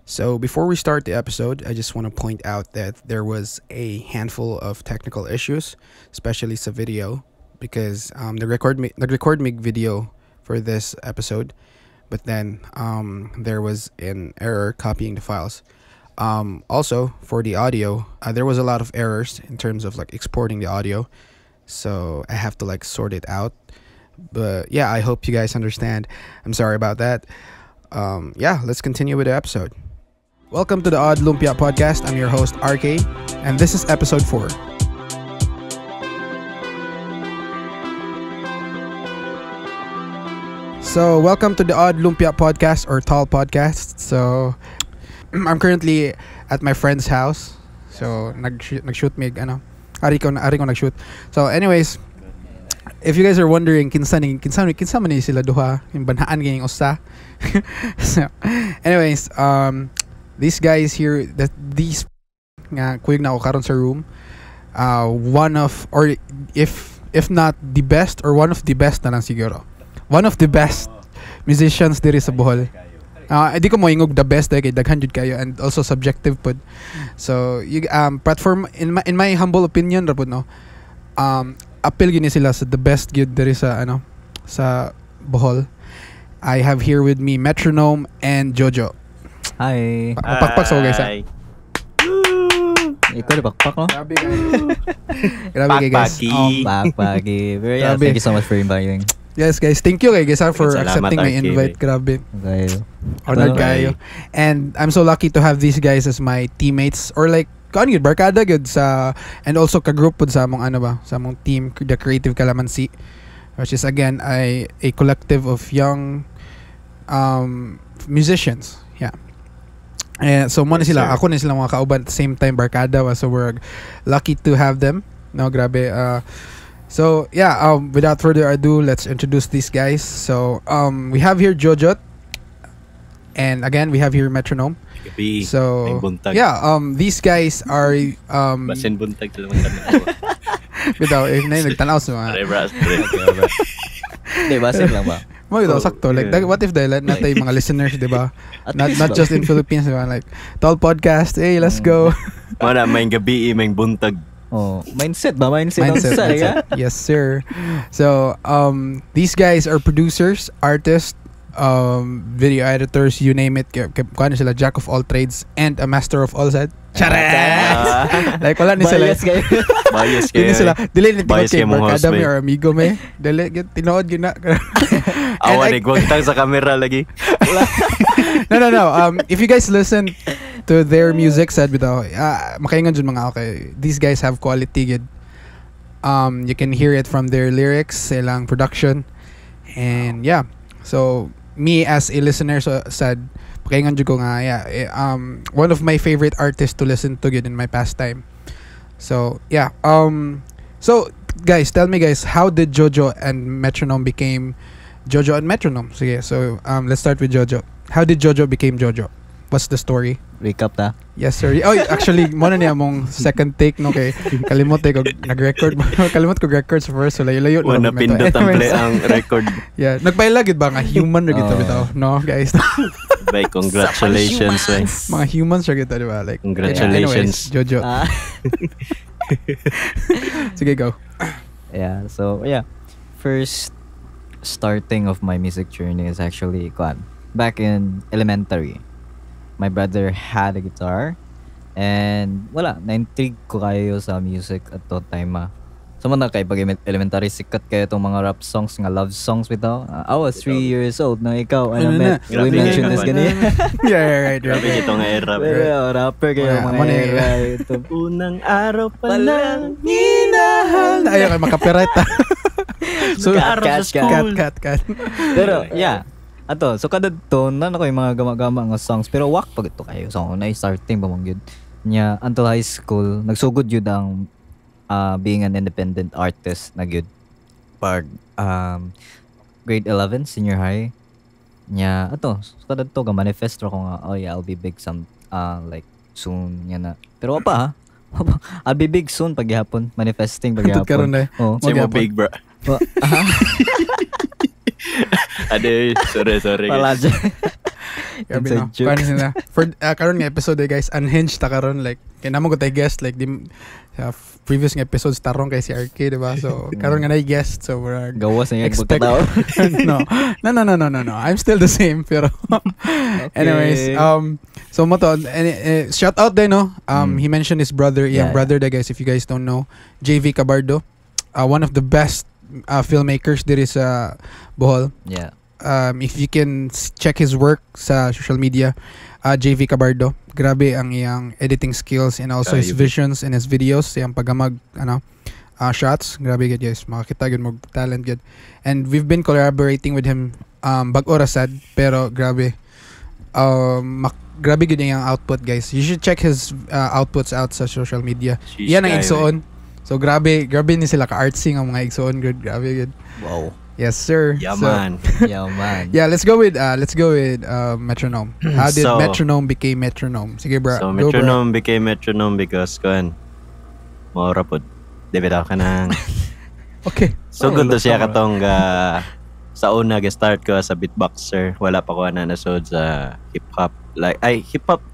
So, before we start the episode, I just want to point out that there was a handful of technical issues, especially sa video, because nag-record mig video for this episode, but then there was an error copying the files. Also, for the audio, there was a lot of errors in terms of like exporting the audio, so I have to like sort it out. But yeah, I hope you guys understand. I'm sorry about that. Yeah, let's continue with the episode. Welcome to the Odd Lumpia Podcast. I'm your host, RK, and this is episode 4. So, welcome to the Odd Lumpia Podcast or Tall Podcast. So, I'm currently at my friend's house. So, nag-shoot mig, ari ko nag-shoot. So, anyways, if you guys are wondering, kinsa man ni sila duha, yung banhaan gayong usa. So, anyways, these guys here, these nga kuyog na ako karon sa room, one of, or if not the best, or one of the best na lang siguro, one of the best musicians diri sa Bohol. Di ko mo ingog the best kay daghan jud kayo, and also subjective pod. So you platform in my humble opinion ra pod, no, appeal gini sila sa the best gyud diri sa sa Bohol. I have here with me Metronome and Jojo. Hi. Pakpak sa guys. Ikaw di pakpak, no? Grabe guys. Pakpaki. Very thank you so much for inviting. Yes guys, thank you guys for Salamat, accepting my invite. Grabe. Okay. Honored kayo. And I'm so lucky to have these guys as my teammates, or like kaon gyud barkada gyud sa, and also ka group pod sa among sa among team, the Creative Calamansi, which is again a collective of young musicians. Yeah. So mo na sila, ako na sila mga kauban at the same time barkada, so we're lucky to have them. No, grabe. So yeah, without further ado, let's introduce these guys. So we have here Jojot, and again we have here Metronome. So yeah, these guys are basin buntag sa mga tanaw. bitaw if na nagtanaw sa mga. Di basin lang ba? Mo ito sakto, like what if dahil natay mga listeners, di ba? Not just in Philippines, diba? Like Tall Podcast, hey, let's go. Mana may gabi, may buntag. Oh, mindset ba? Mindset. Yes, sir. So, these guys are producers, artists, video editors, you name it. Kano sila, jack of all trades and a master of all said. Charet! Like wala ni sila. Bias kayo. Hindi sila. Dili ni Bias tikot kay kayo mong host, barkada mi or amigo mi. Dili tinood gyud na. Awan igwagtang sa camera lagi. No. If you guys listen to their music, said bitaw, makaingon jud mga okay. These guys have quality good. You can hear it from their lyrics, silang production, and yeah. So me as a listener, said makaingon jud ko nga, one of my favorite artists to listen to good in my pastime. So yeah. So guys, tell me guys, how did Jojo and Metronome became Jojo and Metronome? Sige, so let's start with Jojo. How did Jojo became Jojo? What's the story? Recap ta. Yes sir. Oh, actually mo na niya mong second take, no, kay kalimot ko nag-record. Kalimot ko record sa first, so layo Wala pindot ang play ang record. Yeah, nagpailagid ba nga human ra gito bitaw, no guys? Bye, congratulations. Mga humans ra gito, di ba? Like congratulations, Jojo. Sige, go. Yeah, so yeah. First starting of my music journey is actually back in elementary. My brother had a guitar, and na-intrigue ko kayo sa music at that time. So man kay pag elementary sikat kayo itong mga rap songs, nga love songs bitaw. I was 3 years old na ikaw. We mentioned this ganyan. Yeah, right. Grabe ito nga era. Rapper kayo mga era. Ito. Unang araw pa lang minahal. Ayaw kayo makapirate. So, cut. Pero, yeah. Ato, so kada to, na ko yung mga gama-gama nga songs. Pero wak pag ito kayo. So, na-starting pa mong yun. Nya, until high school, nagsugod yun ang being an independent artist na yun. Pag grade 11, senior high. Nya, ato, so kada to, manifesto ko nga, oh yeah, I'll be big like, soon. Nya na. Pero pa ha? I'll be big soon paghihapon. Manifesting paghihapon. Oh, say mo big, bro. Ade, sorry. Pala dyan. Grabe Inside no. joke. Paano sila? For karon nga episode guys, unhinged ta karon like kinamo ko tay guest like di previous nga episodes tarong kay si RK, diba? So karon nga nay guest so we're Gawas na yung expect pagkatao. no. I'm still the same pero anyways, so mo to shout out din no. He mentioned his brother, brother da guys if you guys don't know, JV Cabardo. One of the best filmmakers diri sa Bohol. Yeah. If you can check his work sa social media, JV Cabardo, grabe ang iyang editing skills and also his visions and his videos, iyang pagamag shots, grabe gud guys, makakita gud mo talent gud. And we've been collaborating with him bag-o ra sad pero grabe grabe gud iyang output guys. You should check his outputs out sa social media. Yan ang igsoon. So grabe ni sila ka-artsy ang mga igsoon gud, grabe gud. Wow. Yes, sir. Yeah, so, man. Yeah, man. Yeah, let's go with Metronome. How did So, Metronome became Metronome? Sige, bro. So, Go, Metronome became Metronome because, maura po. Debit ako ka ng... Okay. So, good to siya katong sa una, start ko sa beatboxer. Wala pa ko nasod sa hip-hop. Hip-hop.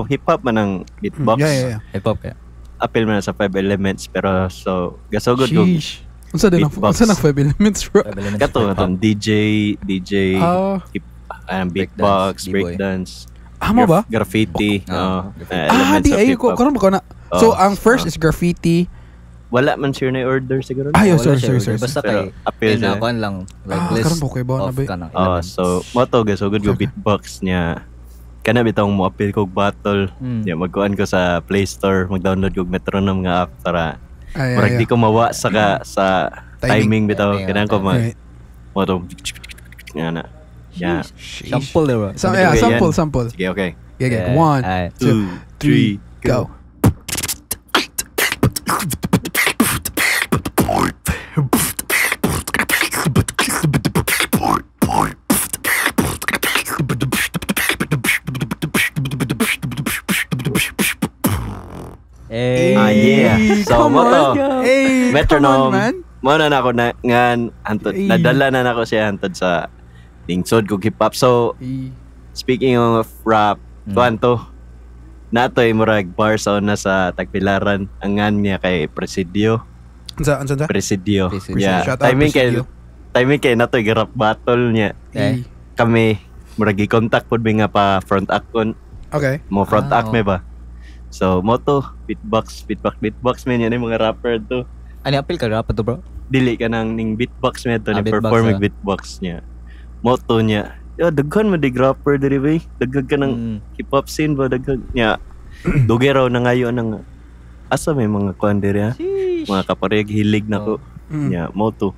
Hip-hop man ang beatbox. Yeah. Hip-hop kaya. Appeal man na sa 5 elements. Pero, gasugod ko. Sheesh. Unsa din ang 5 elements, bro? Kato, DJ, beatbox, breakdance. Mo ba? Graffiti. Di ayo ko. Karon ba ko na? So, ang first is graffiti. Wala man sure na order siguro. Sorry. Basta Pero kay appeal siya. inakuan lang like list karon ba ko iba na ba? ka ng elements. So moto gasugod ko beatbox niya. Kana bitong mo appeal kog battle. Yeah, magkuan ko sa Play Store, mag-download kog Metronome nga app para murag di ko mawa sa timing bitaw. Kanang ko moto nga na. Yeah. Sample diba? Sample. Sige, okay. Yeah. 1, 2, 3, go. So moto Metronome. Mo na ako nadala na ako siya antod sa lingsod kog hip hop. So speaking of rap, tuanto natoy murag bar sa una sa Tagbilaran ang ngan niya kay Presidio. Ansa? Presidio. Yeah. Shout out Presidio. Timing kay natoy rap battle niya. Kami murag i-contact pud mi nga pa front act kon. Okay. Mo front act me ba. So moto beatbox man yan yung mga rapper to. Ano appeal ka rap to bro? Dili ka nang ning beatbox me to ni beatbox, performing beatbox niya. Moto niya. Daghan mo dig rapper diri bay. Daghan ka ng hip hop scene ba daghan niya. Dugi raw na ngayon ng asa may mga kuan diri ha. Mga kapareg hilig nako. Niya moto.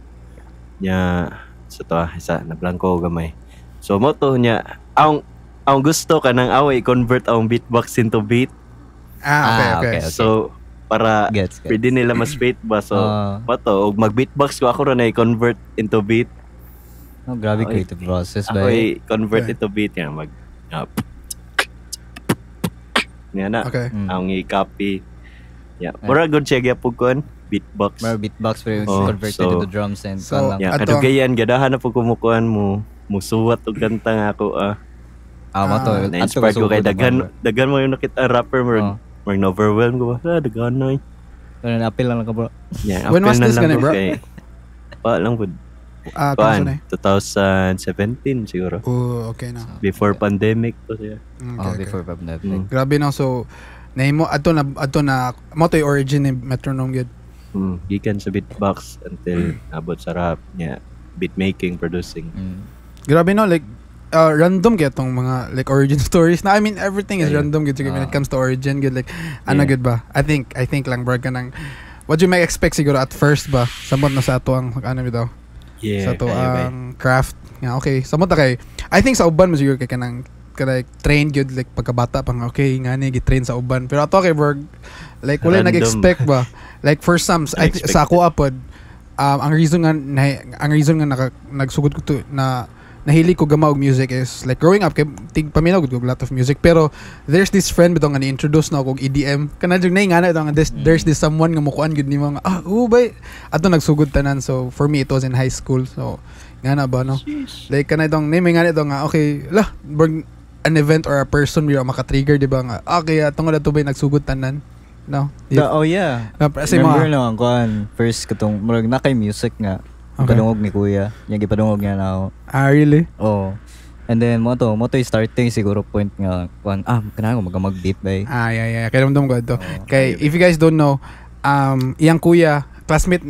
Niya sa to isa na blanco gamay. So moto niya ang gusto ka nang away convert ang beatbox into beat. Okay. So para pwede nila ma-split ba so pato og mag-beatbox ko ako ra na i-convert into beat. Grabe creative process ba? Ako i-convert into beat yan mag yan na. Okay. Ang i-copy. Yeah. Mura good siya gyapon kon beatbox. More beatbox pero converted into drums and so, lang. Yeah, kadugayan gadahan na pug kumukuan mo musuwat og kanta nga ako mato. Na-inspired ko kay daghan mo yung nakita rapper mo. Mag overwhelm ko ba? Daghan na eh. Pero na-appeal lang ka bro. Yeah, when was this gonna bro? Pa lang po. 2017 siguro. Okay na. Before pandemic to siya. Before pandemic. Grabe na so nahimo adto na mo to yung origin ni Metronome gud. Gikan sa beatbox until abot sa rap niya, beat making, producing. Grabe no like random gyud tong mga like origin stories na I mean everything is random gyud when it comes to origin gyud like ano gyud ba I think lang bro kanang what you may expect siguro at first ba samot na sa ato ang ano bitaw sa ato ang craft nga okay samot kay I think sa uban mo siguro kay kanang like train gyud like pagkabata pang okay nga ni gi-train sa uban pero ato kay bro like wala nag-expect ba like for some sa ako apod ang reason nga nagsugod ko to na nahilig ko gama og music is like growing up kay paminaw gud ko lot of music pero there's this friend bitaw nga ni-introduce na ako og EDM kana jud nay nga na there's this someone nga mukuan gud nimo nga bay ato nagsugod tanan so for me it was in high school so Nga na ba, no? Like, kanay itong, name nga ito nga, okay, an event or a person may maka-trigger, di ba nga? Okay, tungkol na ito ba yung nagsugod tanan? No? Oh yeah. Kasi Remember na ang kuan, first katong murag na kay music nga. Okay. Padungog ni kuya. Yang gipadungog niya na ako. Really? Oh. And then mo to starting siguro point nga kuan kanang mag-beat bay. Yeah. Kaya naman ko ito. Oh, Kay, if you guys don't know, iyang kuya, classmate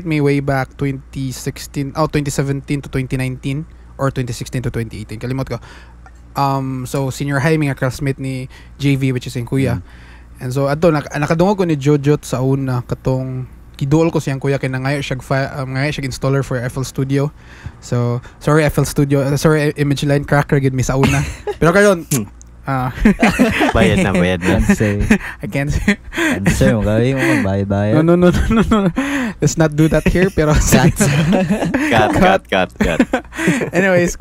me way back 2017 to 2019 or 2016 to 2018. Kalimot ko. So senior high mga classmate ni JV, which is yung kuya. And so ato nakadungog ko ni Jojo sa una katong kiduol ko siyang kuya kay nangayo siya installer for FL Studio. So sorry FL Studio, sorry Image Line cracker gid mi sa una. Pero karon bayad na. I can't say. Answer mo kay mo bayad. No. Let's not do that here. Pero cut. anyways,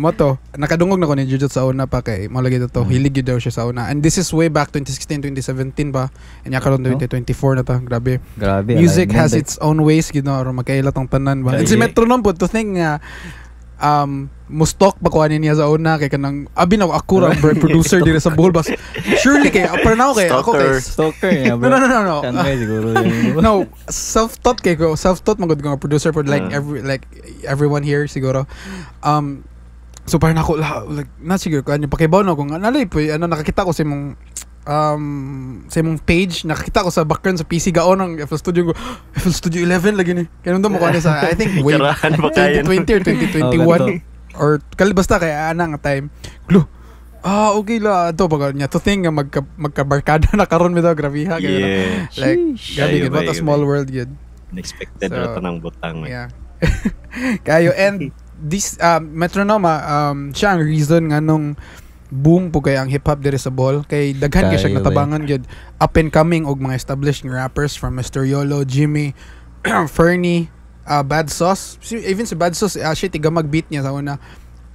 moto nakadungog na ko ni Jujut sa una pa kay mo lagi to hilig yun daw siya sa una. And this is way back 2016, 2017 pa. And karon 2024 na ta. Grabe. Music has its own ways, you know, or magkaila tong tanan ba. And si Metronome po to think nga mustok ba kuha niya sa una kay kanang abi na ako ra producer dire sa Bohol bas surely kay para now kay ako kay stalker niya bro. No. Kanay siguro yun. No, self-taught magud nga producer for like everyone here siguro. So parang ako like na siguro kanyo pakibaw na kung nalay po nakakita ko sa imong page, nakakita ko sa background sa PC gaon ng FL Studio ko. FL Studio 11 lagi ni. Kaya nung mo ko sa I think way 2020 or 2021 or basta kaya nga time. Glo. Okay la ato pag niya to think nga magkabarkada na karon mi daw grabe ha kaya like grabe gid what a small world gid. Unexpected ra tanang butang. Yeah. Kayo and this Metronome siya ang reason nga nung boom po kay ang hip-hop dire sa Bohol kay daghan kay siya natabangan gyud up and coming og mga established rappers from Mr. Yolo, Jimmy, Fernie, Bad Sauce, even si Bad Sauce siya tiga mag-beat niya sa una.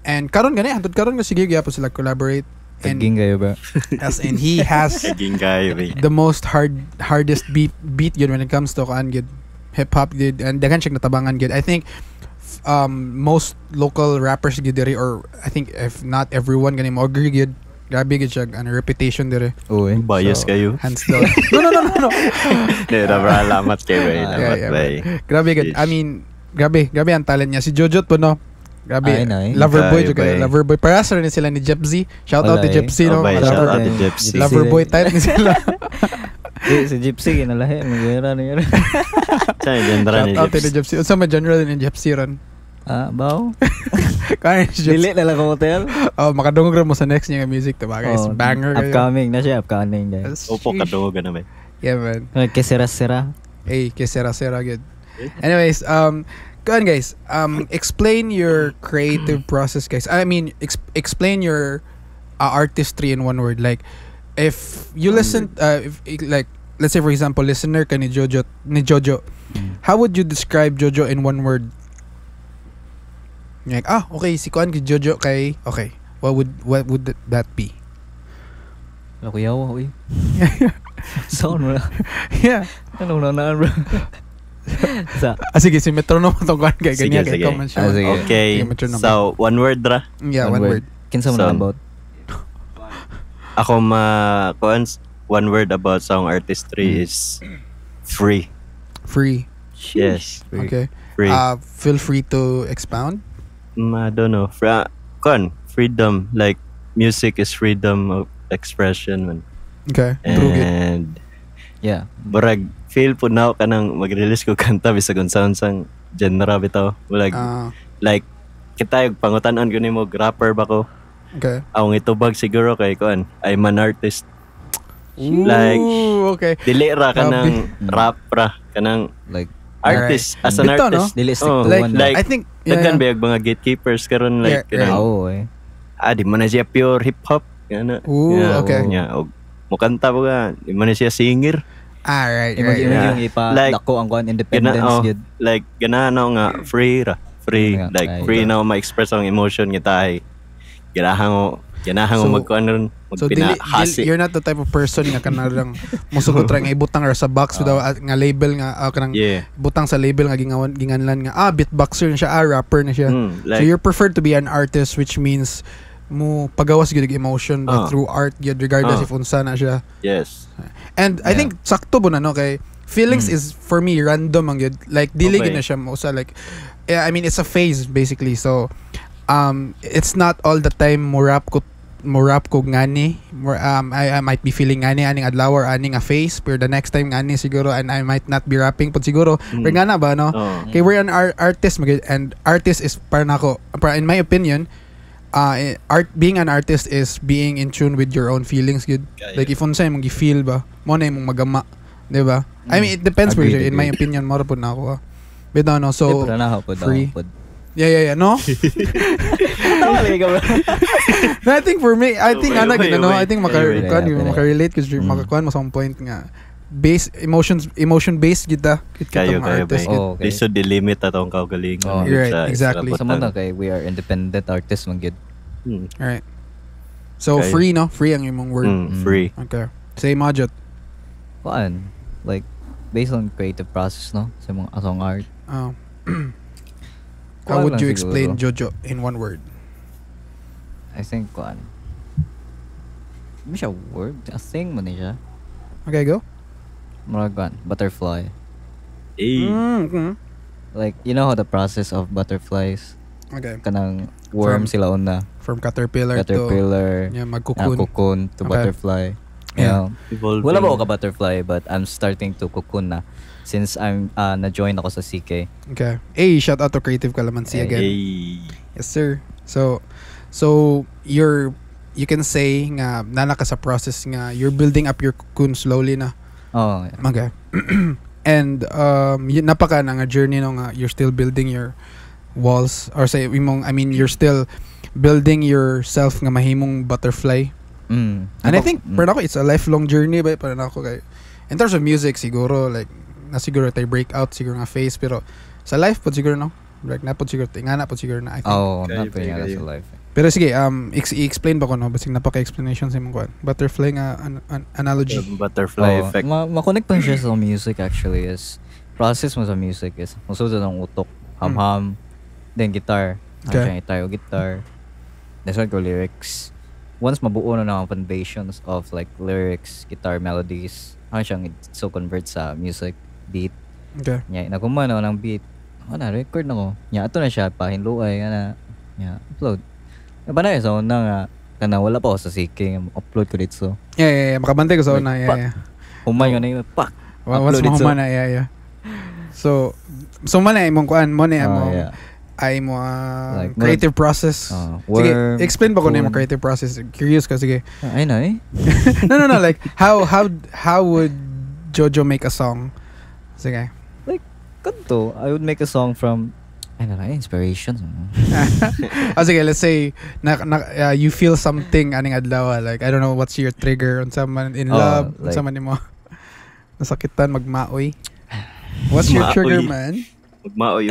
And karon gani hantod karon nga sige gyapon sila collaborate and Taging kayo ba? as and he has the most hardest beat gyud when it comes to hip-hop gyud and daghan siya natabangan gyud. I think most local rappers gid diri or I think if not everyone gani mo agree gid grabe gid siya ano reputation diri. Bias kayo. Hands down. No. Alamat kayo bay. Grabe gid. I mean, grabe ang talent niya si Jojot po no. Grabe. Loverboy juga. Loverboy para sa rin sila ni Jepsy. Shout out to Jepsy no. Shout out to Jepsy. Loverboy type ni sila. Si Gypsy kinalahi magyara niya. Shout out to Jepsy. Unsa man general ni Jepsy ron? Bao? Kaya Dili na lang hotel? Makadungog ra mo sa next niya music diba guys? Banger kayo. Upcoming na siya, upcoming guys. Opo kadungog na may. Yeah man. Kesera-sera. Kesera-sera good. Anyways, guys, explain your creative process guys. I mean, explain your artistry in one word. Like if you listen like let's say for example listener ka ni Jojo, how would you describe Jojo in one word? Like, okay, si Kuan kay Jojo kay okay. What would that be? Lakuyaw oy. Sound mo na. Yeah. Ano na bro? Sige, si Metronome tong Kuan kay ganyan kay comment siya. Okay. So, one word ra. Yeah, one word. Kinsa mo na about? Ako one word about song artistry is free. Free. Yes. Okay. Free. Feel free to expound. I don't know. Freedom. Like music is freedom of expression man. Okay. And yeah. Barag feel po na ka nang mag-release ko kanta bisag unsa sang genre bitaw. Like kita pangutan-on ko nimo rapper ba ko. Okay. Ang itubag siguro kay kuan I'm an artist. Ooh, like okay. Dili ra kanang rap ra kanang like artist as an Bito, artist. No? Dili stick to one. Like I think daghan bayag mga gatekeepers karon like di man na siya pure hip hop kana. Okay. Mukanta po ka, di man na siya singer. Right. Yung ipa-dako ang kuan independence gid. Like ganano nga free ra. Free like free na ma-express ang emotion kita ay ganahan Ganahan mo magkuan So magpinahasi. you're not the type of person nga kanang musugot ra nga ibutang ra sa box without nga label nga kanang butang sa label nga ginganlan nga beatboxer na siya, rapper na siya. So you're preferred to be an artist, which means mo pagawas gyud emotion through art gyud regardless if unsa na siya. Yes. And I think sakto po na no kay feelings is for me random ang gyud, like dili gyud na siya mo sa like I mean it's a phase basically. So it's not all the time mo rap ko ngani. I might be feeling ngani aning adlaw or aning a phase, pero the next time ngani siguro, and I might not be rapping pud siguro. Pero ngana ba no? Kay we're an artist and artist is para nako, in my opinion, being an artist is being in tune with your own feelings good. Like if unsa imong gi-feel ba, mo na imong magama, di ba? I mean it depends for you. In my opinion, mora pud na ako. But no, so free. Yeah, no? I think for me, I think makarelate kasi makakuan mo sa point nga emotion based kita kayo artist. They should delimit atong kaugalingon. Right, exactly. Sa man kay we are independent artists man gid. Right. So free no? Free ang imong word. Free. Okay. Say Majot. Kuan like based on creative process no sa mga asong art. How would you explain Jojo in one word? I think kuan. Hindi siya word, a thing man siya. Okay, go. Murag butterfly. Like you know how the process of butterflies. Okay. Kanang worm sila una. From caterpillar to cocoon to butterfly. Yeah. Wala ba ako ka butterfly but I'm starting to cocoon na. Since I'm na-join ako sa CK. Okay. Hey, shout out to Creative Calamansi again. Yes, sir. So you can say nga nana ka sa process nga you're building up your cocoon slowly na. Oh, yeah. Okay. And napaka na nga journey no nga you're still building your walls or say you're still building yourself nga mahimong butterfly. And I think para ako it's a lifelong journey ba para ako kay in terms of music siguro like na siguro tayo breakout siguro nga phase pero sa life po siguro no like na po siguro ingana po siguro na I think sa life pero sige i-explain ba ko no basig napaka-explanation sa imong kuan butterfly nga analogy butterfly effect ma-connect pa siya sa music actually is process mo sa music is musud ang utok ham then guitar guitar that's why go lyrics once mabuo na ang foundations of like lyrics guitar melodies siyang so convert sa music beat. Okay. Nya nagumana ng beat. Na record nako. Nya ato na siya pahinluay ana. Nya upload. Banay sa una nga kana wala pa ako sa CK upload ko dito. Yeah, makabantay ko sa una. Yeah. Humay nga na pak. Once mo humana, yeah. So man ay imong kuan mo na mo ay mo like, creative process. Sige, explain ba ko na yung creative process? Curious ka sige. Ay na No, like how would Jojo make a song? Sige. Like kanto, I would make a song from I don't know, inspiration. Sige, let's say you feel something aning adlaw like I don't know what's your trigger on someone in love, like, someone mo nasakitan magmaoy. What's your trigger man? Magmaoy.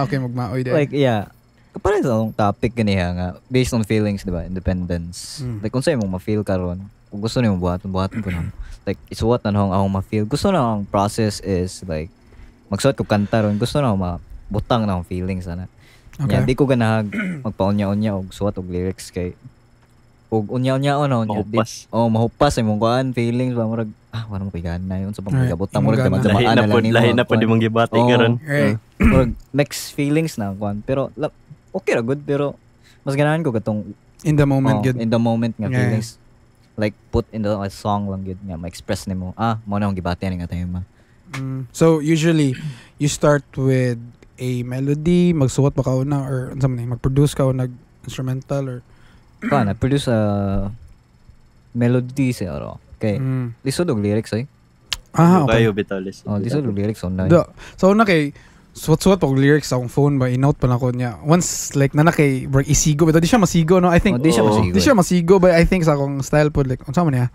Okay, magmaoy din. Like yeah. Kapag sa topic ganiya nga based on feelings, diba? Independence. Like kung sa'yo mong ma-feel karon, kung gusto niyo buhaton ko na. Like isuwat na akong ma-feel. Gusto na ang process is like magsuot ko kanta ron. Gusto na akong mabutang na akong feelings sana. Okay. Di ko ganahag magpaunya-unya og suwat og lyrics kay og unya-unya mahupas ay mong kuan feelings ba murag wala mo pigana yun sa pagkabutang murag man sa maana lang lahi na pud imong gibati karon. Murag mixed feelings na kuan pero okay ra good pero mas ganahan ko katong in the moment nga feelings like put in the song lang gid nga ma-express nimo mo na akong gibati ani nga time. So usually you start with a melody, magsuwat pa ka una or unsa man mag-produce ka o nag-instrumental or produce a melody siguro. Okay. Lisod og lyrics ay. Okay. Kayo bitalis. Lisod og lyrics on na. So una kay suwat og lyrics sa akong phone ba i-note pa na ko niya. Once like na kay isigo but di siya masigo no. I think di siya masigo but I think sa akong style pod like unsa man niya.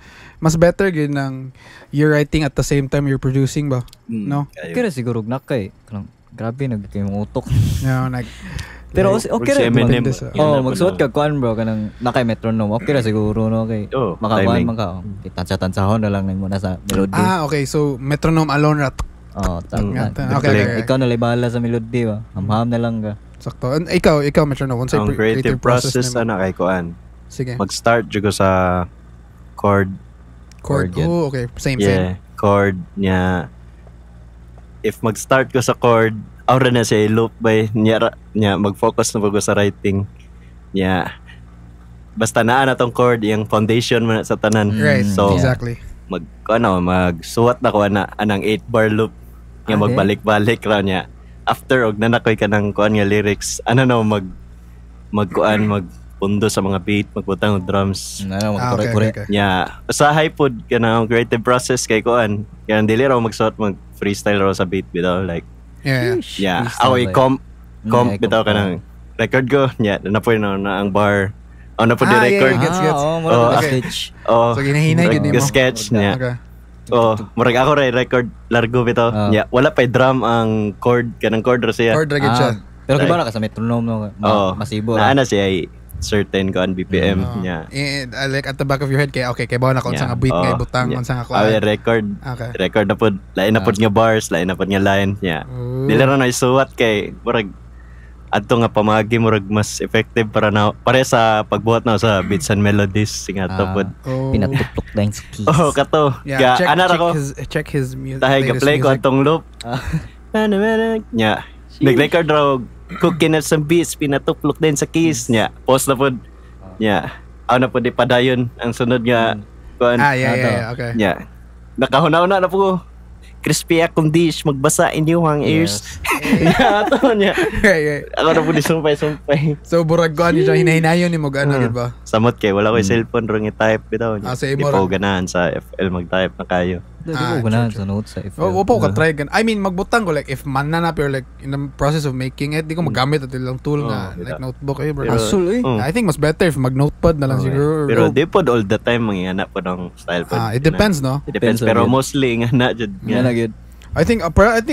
Mas better gid nang you're writing at the same time you're producing ba. No? Kaya siguro nakay kanang grabe nagkay utok. No, like Pero Like, okay Si ra Eminem. This, yun na po magsuot na. ka kuan bro kanang nakay metronome. Okay ra siguro no kay. Oh, Makakuan timing. man ka. Tansa-tansahon na lang mo na sa melody. okay. So, metronome alone rat. Tama. Okay. Ikaw na lang bahala sa melody ba. Hamham na lang ka. Sakto. And ikaw metronome. Unsay Ang creative process nimo? kay kuan. Sige. Mag-start jud ko sa chord. Chord. chord yan. Oh, okay. Same. Yeah, chord niya. If mag-start ko sa chord, aura na siya loop by niya mag-focus na ko sa writing. Niya. Basta naa na tong chord, yung foundation man sa tanan. Right. So, Exactly. magsuwat na ko anang 8-bar loop. Nga Okay. magbalik-balik ra niya. After og nanakoy ka ng kuan nga lyrics, magpundo sa mga beat, magbutang og drums. Na Okay. magkore-kore. Yeah, usahay pod ka ng creative process kay kuan. Kaya dili raw magsuot mag freestyle raw sa beat bitaw like Yeah. yeah, Freestyle ako ba i-comp Mm, bitaw ka ng record ko. Yeah, napoy na ang bar. Na po di Ah, yeah, record. yeah. Gets. Mura Oh, ka okay. stage. Oh, So, hinahinay gid nimo. sketch niya. Okay. Oh, murag ako ray record largo bitaw. Yeah, wala pa drum ang chord kanang chord ra siya. Chord ra gid siya. Pero kibara ka sa metronome no. Oh, Masibo. na siya ay certain kuan BPM niya. And, like at the back of your head kay okay kay bawa na kon sa nga beat nga ibutang kon sa nga kuan. record. Okay. Record na pod, lain na pod nga bars, lain na pod nga line. Yeah. Ooh. Dili ra na isuwat kay murag adto nga pamagi murag mas effective para sa pagbuhat na sa beats and melodies sing ato pod. Oh. Pinatuplok lang sa keys. Oh, kato. Yeah, Kaya ana ra ko. check his music. Dahil ga-play ko atong loop. Nya. Nag-record raw cooking at some beats, pinatuplok din sa keys niya. Pause na pod. Nya. Aw na pod ipadayon ang sunod nga kuan. Yeah, okay. Nya. Nakahuna-una na po. Crispy akong dish, magbasa inyo ang ears. Yeah, ato niya. Yeah. Ako na po di sumpay-sumpay. So burag kuan niya hinahinayon ni mo gana gid ba? Samot kay wala ko cellphone rong i-type bitaw niya. Sa Di imo pa ra. ko ganahan sa FL mag-type na kayo. Di ko ganahan sa notes sa FL. Opo ka try gan. I mean magbutang ko like if man na or like in the process of making it, di ko magamit at ilang tool nga like notebook bro. Pero- Asul eh. Oh. I think mas better if mag-notepad na lang siguro. Pero di pod all the time mangyana po ng style po. It depends, no? It depends Depends pero on it. mostly nga na jud Nga na gid. I think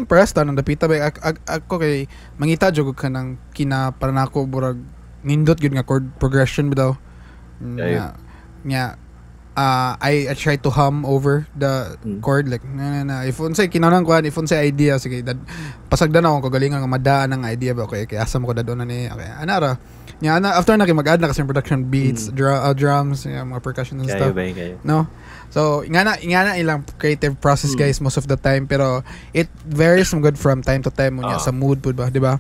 pares ta nang dapita ba ako kay mangita jud ka nang kina para nako burag nindot gyud nga chord progression bitaw. Kayo. Nya I try to hum over the chord like na if unsay kinahanglan kuan if unsay idea sige pasagdan ako kagalingan nga madaan ang idea ba okay kaya asa mo ko dadon na ni okay anara nya after na kay mag-add na kasi production beats drums mga percussion and Kayo stuff ba kayo? no. So, ingana ilang creative process guys most of the time pero it varies good from time to time unya sa mood pud ba, di ba?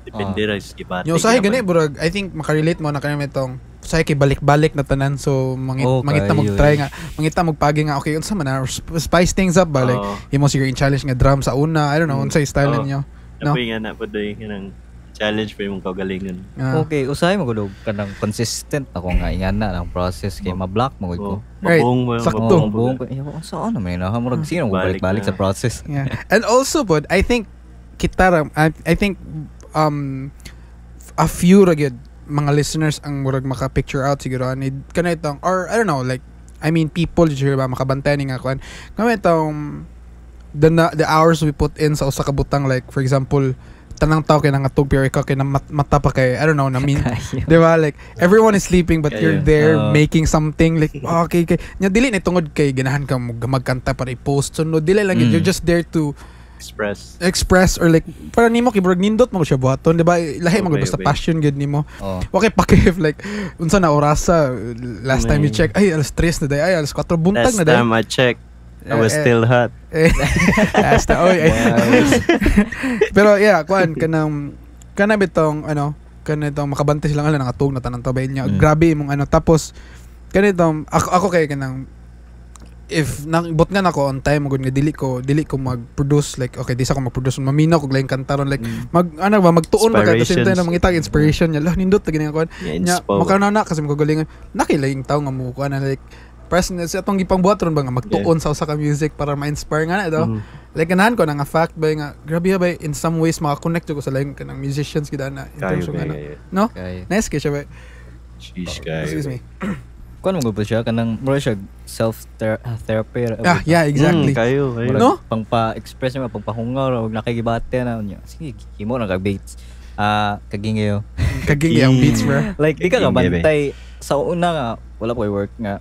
Depende ra sa gibati. Yung usahay gani burag I think makarelate mo na kanami itong usahay kay balik-balik na tanan so mangita kayo, mag-try nga mangita magpagi nga okay unsa man na spice things up ba like imo siguro in challenge nga drum sa una I don't know unsay style ninyo no? Napoy nga na pod doy kanang challenge pa yung kagalingan. Okay, usahay mo gud kanang consistent ako nga ingana ang process kay ma-block mo ko. Right. Mabung Sakto. Buong ko. Saan naman na murag sino mo Balik balik-balik na. sa process. Yeah. And also pod I think I think a few ragid mga listeners ang murag maka-picture out siguro ani kana itong or I don't know like I mean people siguro ba makabantay ni nga kuan kana itong the hours we put in sa usa ka butang like for example tanang tao kay nangatog pero ikaw kay mata pa kay I don't know na mean di ba like everyone is sleeping but you're there making something like okay nya dili ni tungod kay ganahan ka magkanta para i-post so no dili lang you're just there to express or like para nimo kay burag nindot mo siya buhaton di ba lahi man basta passion gud nimo okay pakif like unsa na orasa last time you check ay alas 3 na day ay alas 4 buntag na day last time I checked I was still hot. Hasta oy. Pero yeah, kuan kana bitong kanitong makabantay sila nga nangatug na tanan tabay niya. Grabe imong tapos kanitong ako kay kanang if nabot nga nako on time magud nga dili ko mag-produce like okay di sa ko mag-produce maminaw ko lain kantaron like magtuon ba kasi same time na mangita inspiration niya lah nindot gani kuan nya makana kasi magalingan nakilaing tawo nga mo kuan like present sa atong gipangbuhat ron ba nga magtuon sa usa ka music para ma-inspire nga na ito like ganahan ko na nga fact ba nga grabe ba in some ways maka-connect ko sa lain kanang musicians kita na in terms of no nice kay siya ba excuse me kuan mo ba siya kanang mura siya self therapy yeah exactly kayo no pang pa-express mo pang pahungaw og nakigibate na niya sige himo na ka beats Kagingayo. Kaging yung beats, bro. Like, di ka Kaging, bantay. Sa una nga, wala ko work nga.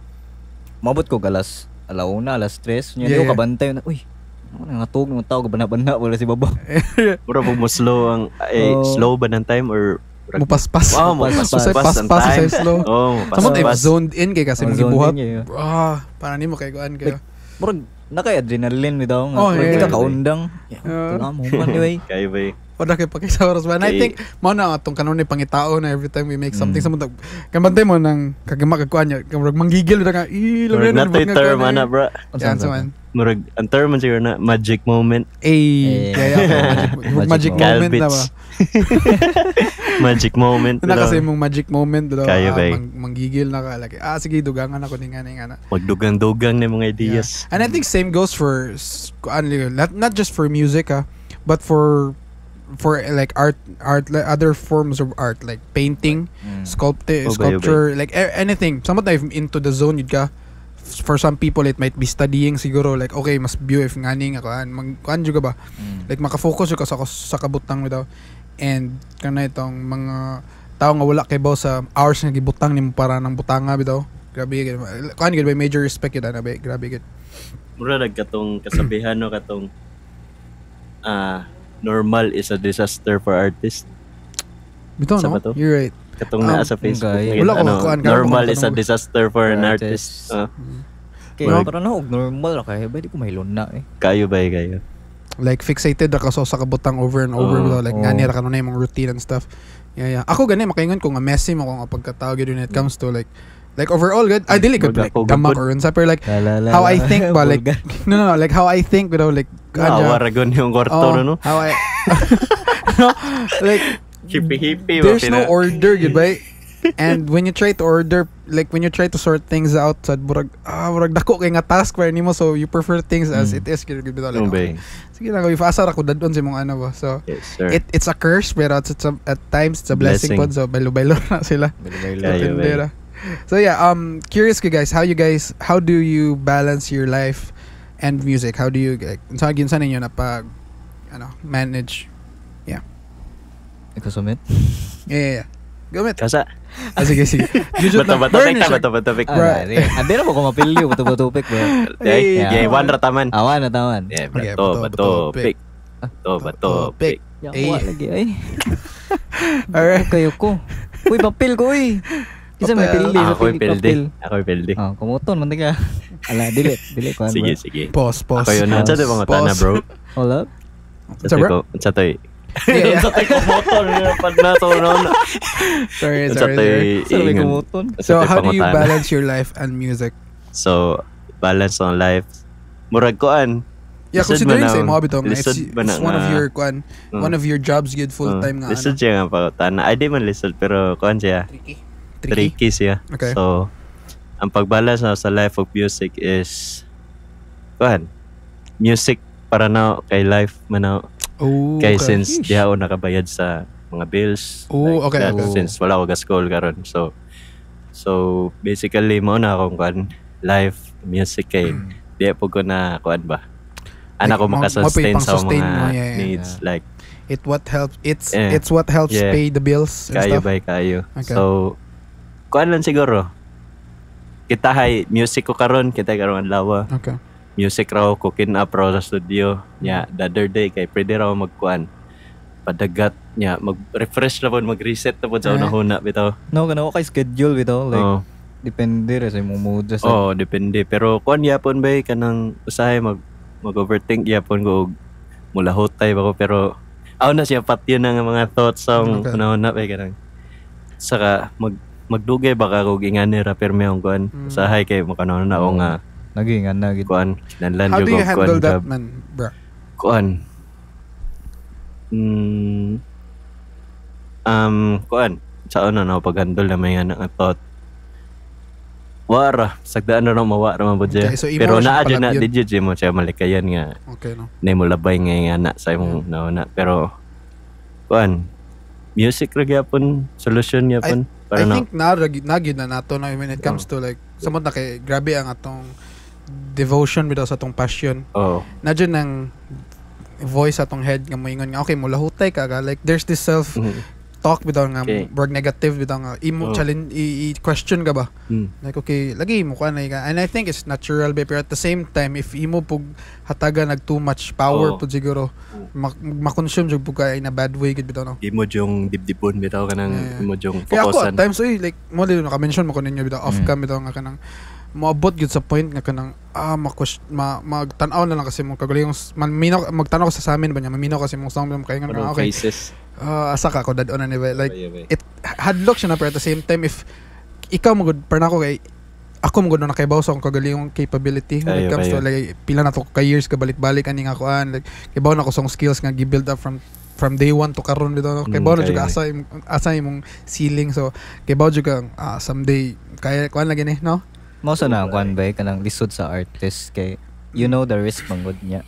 Mabot ko galas, alauna, alas 3. Di ko kabantay. Uy, natug ng tao, bana-bana, wala si Baba. Mura po mo slow ang, slow ba ng time or Mupaspas. Oh, mupaspas ang Paspas time. sa slow. Oh, Samot if mupaspas. zoned in kay kasi Oh, mong zoned gibuhat. in, Para nimo kay kuan kayo. Murag, nakay-adrenaline mi daw. Oh, Di yeah. ka kaundang. Ito mo man, anyway. Kayo ba Wala kay pakisawaras ba? And I think mo na atong kanon ni pangitao na every time we make something sa muntag. Kamantay mo nang kagama kag kuan nya, murag manggigil na ka. Murag na to'y term ana bro. Yan sa man. Murag, ang term man siguro na magic moment. Magic moment na ba? Magic moment. Na kasi mong magic moment daw. Kaya ba? Manggigil na ka like. Sige dugangan ako ning ana. Magdugang-dugang na mga ideas. And I think same goes for not just for music but for like art like other forms of art like painting, sculpture, like anything. Somewhat na into the zone yun ka. For some people it might be studying siguro like okay mas view if ngani nga kuan juga ba like maka-focus ka sa kabutang daw. And kana itong mga tao nga wala kay baw sa hours nga gibutang nimo para nang butanga bitaw. Grabe gid. Kuan gid by major respect yun na ba. Grabe gid. Mura katong kasabihan no katong normal is a disaster for artists. Bitaw no? You're right. Katong naa sa Facebook. Wala ko kuan normal is a disaster for an artist. Okay, pero normal ra kay di ko mahilon na Kayo ba kayo? Like fixated ra ka sa kabutang over and over like ngani ra kanunay mong routine and stuff. Yeah. Ako gani makaingon ko nga messy mo ko nga pagkatao gid when it comes to like overall good. I dili good like gamak or unsa pero like how I think ba like no like how I think like waragon yung kwarto no. How I like hippie there's no order good ba. And when you try to order like when you try to sort things out sad burag dako kay nga task para nimo so you prefer things as it is gid bitaw like okay. Sige lang if asar ako dadon sa mong ano ba so yes, sir. It's a curse pero at times it's a blessing pod so baylo na sila. So yeah, curious ka guys, how do you balance your life and music? How do you sa ninyo na pag manage? Yeah. Ikaw sumit? Yeah. Gumit. Kasa. Sige. Bato. Andi na mo ko mapilyo bato pick bro. Yeah, one rataman. Awan. Yeah, bato pick. Pick. Yawa lagi ay. Alright. Kayo ko. Uy, papel ko uy. Isa may pildi. Ako pildi. Kumuton man ka. Ala, dili ko. Sige. Pause. Ako yun na. Sa tayo mga tana bro. Hold up. Sa tayo. Yeah. Sa tayo kumoton. Pag naturon. Sorry. So how do you balance your life and music? So, balance on life. Murag koan. Yeah, considering sa mo bitong it's one of your jobs good full time nga. Lisod siya nga pa tana. Ay di man lisod pero koan siya. Tricky siya. Okay. So, ang pagbalance na sa life of music is koan. Music para na kay life man kay since di ako nakabayad sa mga bills. Okay. Since wala ko ga-school karon. So basically mo na akong kuan life music kay di po ko na kuan ba. Anak ko makasustain sa mga needs like it's what helps pay the bills and kayo stuff. Kayo. Okay. So kuan lang siguro. Kita hay music ko karon ang lawa. Okay. Music raw ko up raw sa studio nya the other day kay pwede raw magkuan padagat nya mag-refresh na po mag-reset na po sa unahuna bitaw kana kay schedule bitaw like depende ra sa imong mood sa depende pero kuan yapon bay kanang usahay mag-overthink yapon ko mulahot tay ba ko pero na siya patyo na nga mga thoughts sa unahuna bay kanang saka magdugay baka ko ingani ra perme ang kuan usahay kay makanon na o nga nagingan na gid kuan nanlan how do you kuan handle that man bro kuan saan na pag-handle na may nga thought wara sagdaan na mawa ra man budje pero naa na digit mo siya malikayan nga okay no nay mo labay nga na sa imong nauna pero kuan music ra gyapon solution gyapon I think nagid na nato na when it comes to like samot na kay grabe ang atong devotion bitaw sa atong passion. Nadyan nang voice atong head nga moingon nga okay mulahutay ka like there's this self talk bitaw nga Okay. work negative bitaw nga imo challenge i-question ka ba like okay lagi mo ka na ka and I think it's natural ba pero at the same time if imo pug hataga nag too much power pud siguro ma-consume jud pug ka in a bad way gid bitaw no Imo yung dibdibon bitaw ka ng imo yung kaya ako focusan. at times like mo dili naka-mention mo ko ninyo bitaw off cam bitaw nga kanang moabot gud sa point nga kanang magtan-aw na lang kasi mo kagaling magtanaw ka sa amin ba niya maminaw kasi mo song mo kay nga Parang okay faces. asa ka ko dadon na ni ba? Like Bay. it hadlock siya na pero at the same time if ikaw mo good para ako kay ako mo good na nakaibaw sa akong kagalingong capability when it comes to like pila na to ka years ka balik-balik ani nga kuan like kibaw na ko song skills nga gi-build up from day one to karon bitaw no kibaw na jud ka asa imong ceiling so kibaw jud ka someday kaya kuan lagi ni no Mao sa na kuan ba kanang lisod sa artist kay you know the risk manggod niya.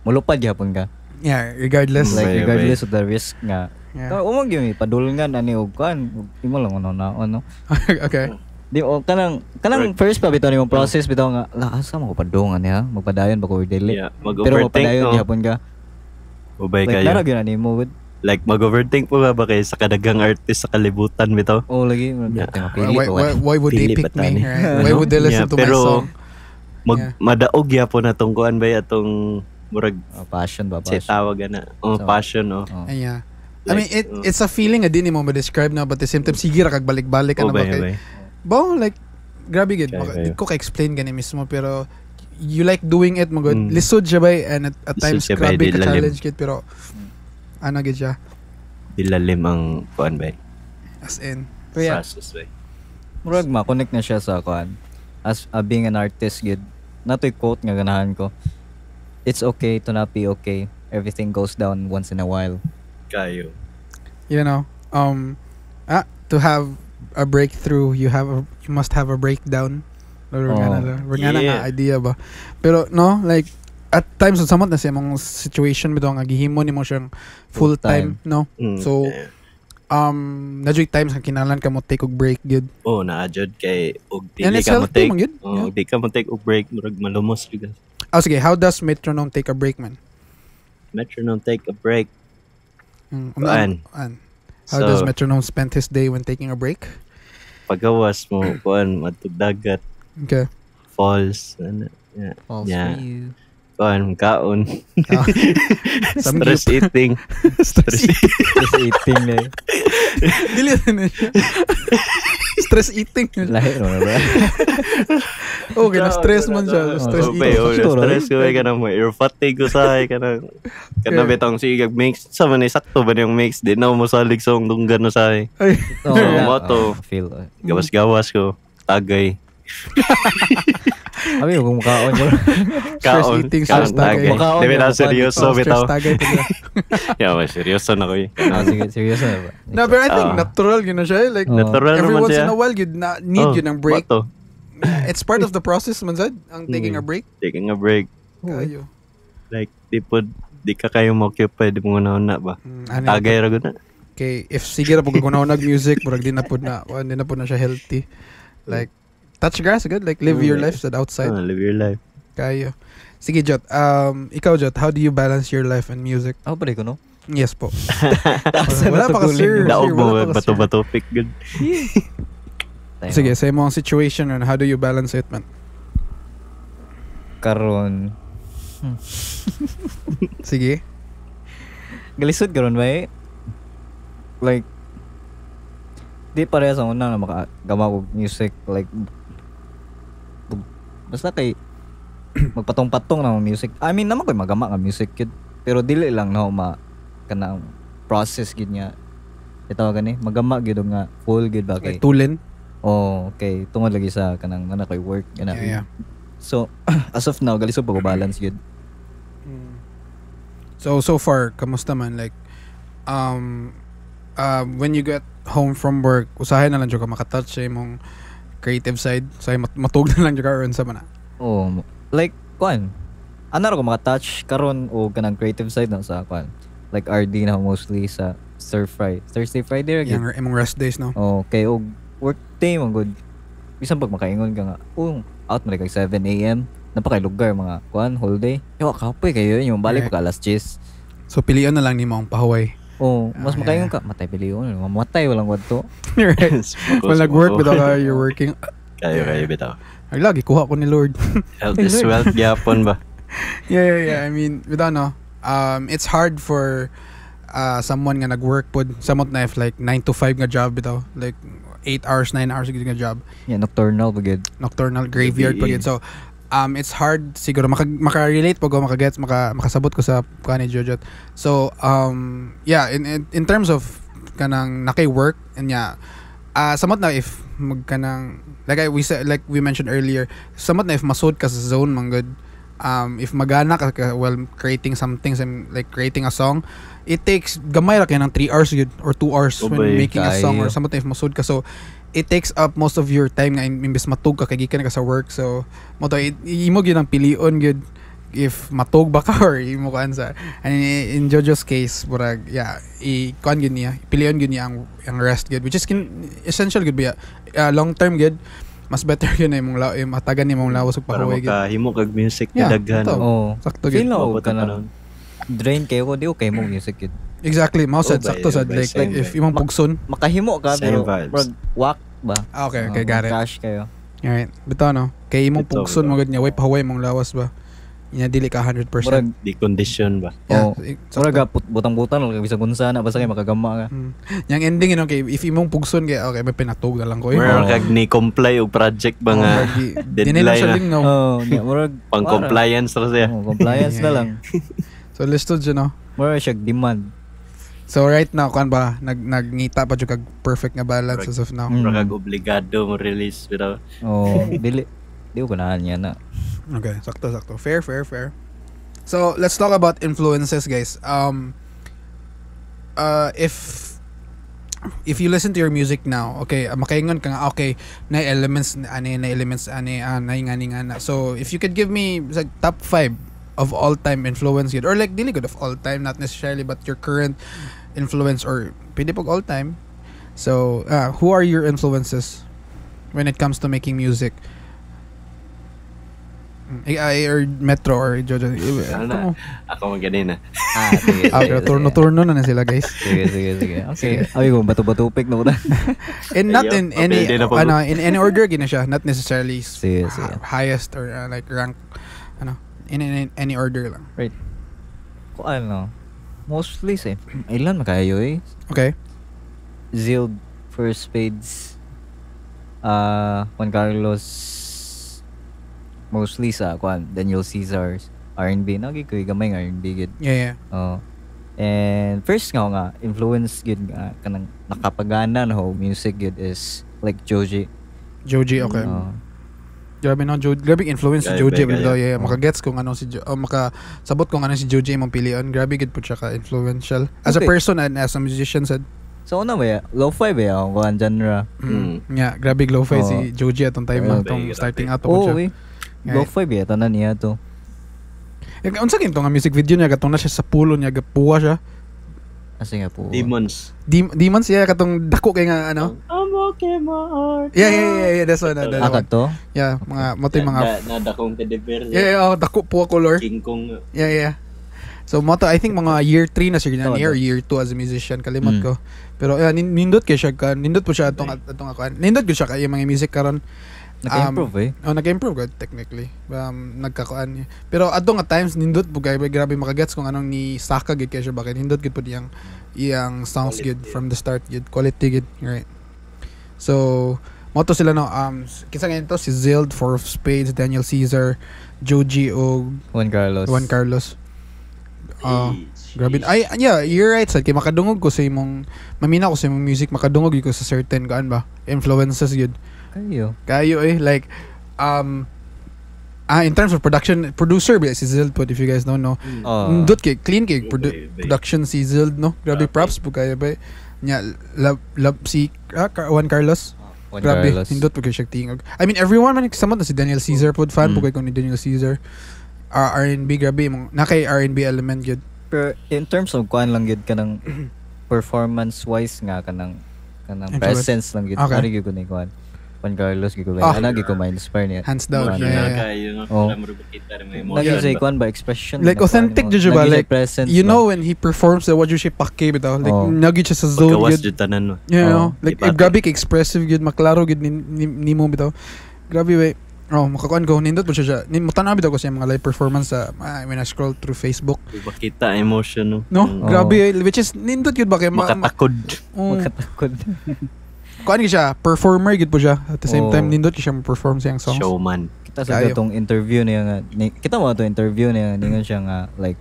Mulupad gyapon ka. yeah regardless Like Bay. regardless of the risk nga. yeah Umag yun padulngan ani og kuan. Imo lang ano. okay Di o kanang first pa bitaw nimong process bitaw nga asa mo ko padungan niya magpadayon ba ko or dili. Yeah, Pero mag-overthink magpadayon no. gyapon ka. Ubay Like kayo. nara gyud ani mo with Like mag-overthink po ba kay sa kadagang artist sa kalibutan bitaw? oh lagi Yeah. mapili ko. why would they Pili pick ba tani? me right? Why would they listen Yeah, to my pero song Madaog gyapon atong kuan ba atong murag Passion ba si passion. tawag na. Oh, So, passion no. Oh. yeah I mean Like, it's a feeling nga din mo ma-describe na but at the same time sige ra kag balik-balik ano ba kay Bo, like, grabe gid. Okay. Di ko ka-explain gani mismo, pero you like doing it, magod. Mm. Lisod siya ba, and at Lisod times, siya ba, grabe di ka-challenge gid, pero, ano gid siya, Dilalim ang kuan ba? as in. Kaya Process ba? murag ma-connect na siya sa kuan as being an artist gid. Natoy quote nga ganahan ko. It's okay to not be okay. Everything goes down once in a while. Kayo. You know, to have a breakthrough, you must have a breakdown. Or nga Yeah. idea ba. Pero, no, like, at times, samot na siya mong situation bito nga gihimo nimo siyang full time, no? So, yeah. Nadyo'y times nga kinalan ka mo take og break gid. Oh, naadjud kay og And dili it's ka mo healthy take. man gid. Oh, di ka mo take og break murag malumos gyud. Sige, how does Metronome take a break, man? Metronome take a break. Kuan. How So, does Metronome spend his day when taking a break? pagawas mo kuan matug dagat, Okay. falls, ano, yeah. Falls Yeah. for you. Kuan kaon. Samgyup. Stress eating. Stress eating. Just eating na. Dili na siya. Stress eating. Lahi no ba? Okay, na-stress man siya. Stress Oh, eating. stress ko ka na mo. Ear fatigue ko sa ka na. Kana betong sige mix sa man sakto ba yung mix di na mo salig sa dunggan no sa. Ay. Oh, mo to. Feel. Gawas-gawas ko. Tagay. Abi kung kaon yo. Stress eating, stress tagay. Makaon Di yan, ba seryoso Oh, stress bitaw. tagay pala. Yeah, mas seryoso na ko eh. Sige, seryoso na ba? No, but I think Ah. natural yun na siya. Like, Natural every naman once siya. in a while, you need yun ng break. Bato. It's part of the process, man, Zad. Ang taking a break. Taking a break. Kayo. Like, di ka kayo mo-occupy, di mo na ba? Ano Tagay ra gud na. Okay, if sige na po gugunaw nag-music, murag di na po na siya healthy. Like, touch grass, good. Like, live your life sa outside. Live your life. Kayo. Sige, Jot. Ikaw, Jot, how do you balance your life and music? Ako pa rin ko, no? Yes po. Wala pa ka, sir. Daog mo, Wala pa ka, sir. bato-bato pick good. Sige, sa imong situation and how do you balance it, man? Karon. Sige. Galisod karon ba eh? Like, di pareha sa una na makagama ko music. Like, basta kay magpatong-patong na music. I mean, naman ko'y magama nga music kid. Pero dili lang na kanang process gid nga. Ito gani, magama gid nga full gid ba kay. Like, tulin? Oh, okay. Tungod lagi sa kanang ana ko'y work kana. Yeah. So, as of now, galisod pa ko balance gid. So far, kamusta man? Like, when you get home from work, usahay na lang dyan ka makatouch sa imong creative side. Usahay matug na lang dyan ka or sa mana. Oh, like kuan. Ano ra ko makatouch karon o kanang creative side na sa kuan. Like RD na mostly sa Thursday Friday ra gyud. Yung imong rest days, no? Okay, og work day man good. Bisan pag makaingon ka nga, out man kag 7 AM, napakay lugar mga kuan whole day. Yo kapoy kayo yung balik Right. ko alas 10. So pilion na lang nimo ang pahuway. Oh, mas Ah, makaingon ka, matay piliyon, mamatay walang wadto. Right. Well, nag-work bitaw ka, you're working. Kayo bitaw. Ay lagi kuha ko ni Lord. Health is wealth gyapon ba? Yeah. I mean, bitaw no. It's hard for someone nga nag-work pod samot na if like 9 to 5 nga job bitaw, like 8 hours, 9 hours nga job. Yeah, nocturnal pagid. Nocturnal graveyard pagid. So it's hard siguro maka-relate pag makagets makasabot ko sa kanay Jojot. So yeah, in terms of kanang nakay-work and samot na if magkanang like we mentioned earlier, samot na if masud ka sa zone manggod, if magana ka while creating something like creating a song, it takes gamay ra kay ng 3 hours yun or 2 hours when making a song or samot na if masud ka, so it takes up most of your time nga imbes matug ka kay gikan ka sa work. So mo to imo gyud ang pilion gyud if matug ba ka or imo kan sa, and in Jojo's case murag kuan gyud niya pilion gyud niya ang rest gyud, which is essential gyud biya long term gyud. Mas better yun na imong matagan nimong lawas ug Para pahuway gyud. makahimo kag music Yeah, na daghan. ito. Oh, Sakto feel gyud. na ka na. Drain kayo ko di okay mo music yun. Exactly, mao sad sakto sad by like same if way. imong pugson. Makahimo ka Same pero vibes. pag wak ba? Okay, got it. Crash kayo. Alright. Bitaw no. Kay imong Bitaw, pugson bitaw. mo gud niya way pahuway mong lawas ba. Inya dili ka 100%. Murag Di condition ba? Yeah, oh, sakto. murag butang-butang lang bisag unsa na basta kay makagama ka. Yang ending yun, okay, if imong pugson kay okay, may pinatug na lang ko. Meron Oo. kag ni comply og project ba nga Dinay na siya deadline na. lingaw. Oh, murag Pang compliance ra siya. Oh, compliance na lang. So listed siya no. Murag siya demand. So right now kan ba nagngita pa jud kag perfect nga balance as of now. Mura kag obligado mo release bitaw. Oh, dili ko ganahan niya na. Okay, sakto. Fair. So, let's talk about influences, guys. If you listen to your music now, okay, makaingon ka nga, okay, na elements ani. So, if you could give me like top 5 of all-time influence yun, or like dili good of all-time, not necessarily, but your current influence or pwede pag all-time. So, who are your influences when it comes to making music? Or Metro or Jojo. Ano? Ako maganina. Sige. Pero turno-turno na sila, guys. Sige. Okay. Ay ko bato-batupik na ko na. And not Ayaw, in any pwede na po. in any order gina siya, not necessarily Sige. highest or like rank in any order lang. Ko ano, mostly say ilan makayo eh. Okay. Zild, First Spades, Juan Carlos, mostly sa Daniel Caesar's R&B. Nagi ko gamay ng R&B gid. Yeah. Oh. And first nga influence gid nga kanang nakapagana na ho music gid is like Joji. Joji, okay. Oh. Grabe no, grabe influence si Grabe, Joji kaya. bitaw. Yeah, makagets kung ano si makasabot kung ano si Joji imong pilion. Grabe gid pud siya ka influential as a Okay. person and as a musician said. So una ba lo-fi ba ang kuan genre? Yeah, grabe lo-fi Oh. si Joji atong time Grabe, atong grabe. starting out pa Oh, siya. we. Lo-fi ba tanan niya to. Unsa kinto nga music video niya katong na siya sa pulo niya gapuwa siya. Kasi nga po. Demons. Demons siya katong dako kay nga ano. I'm okay my heart. Yeah, that's one. Akad to? Yeah, mga mga Nada kong teddy bear. dako po color. King Kong. Yeah. So I think mga year 3 na siya Tama or to. year 2 as a musician kalimot ko. Pero nindot kay siya nindot po siya atong ako. Nindot ko siya kay mga music karon. Naka-improve Nag-improve good technically. Nagkakuan niya. Pero adto nga times nindot po kay grabe makagets kung anong ni Saka gid kay siya bakit nindot gid po iyang sounds good from the start good quality good right. So moto sila no kinsa nga ito si Zild, Four of Spades, Daniel Caesar, Joji o Juan Carlos. Grabe. Ay, yeah, you're right, sad. Kaya makadungog ko sa imong, mamina ko sa imong music, makadungog ko sa certain, kaan ba? Influences yun. Kayo like, in terms of producer, si Zild po, if you guys don't know. Ndot kay, clean kay, production si Zild, no? Grabe, props po kayo ba? Nya, love si, Juan Carlos. Grabe, hindot po kayo siya tingog. I mean, everyone man kasamot na si Daniel Caesar po, fan po kayo kung ni Daniel Caesar. R&B, grabe, nakay R&B element yun. Pero in terms of kuan lang gid kanang performance wise nga kanang Influence. presence lang gid Okay. ari gyud ko ni kuan. Juan Carlos giko Ah. ba ana giko ma-inspire niya. Hands down. Ano Yeah. na kayo, no? Oh. Alam mo rin ba kita rin may Lagi emotion sa ba? ikuan ba expression. Like authentic jud ba, like you know when he performs the what you say pake bitaw, like Oh. nagi siya sa zone Pagkawas gud. jud tanan, no? You Oh, know, like ipate. grabe ka expressive gud, maklaro gud nimo bitaw. Grabe way. Oh, makakuan ko nindot po siya. Mutanaw bitaw ko sa mga live performance sa when I scroll through Facebook. Di ba kita emotion, no? No, Mm. grabe which is nindot gud ba kay Makatakod. makatakod. kuan gyud siya, performer gud po siya. At the same Oh. time nindot gyud siya perform siyang songs. Showman. Kita sa Kayo. gatong interview niya nga kita mo to interview niya ningon siya nga like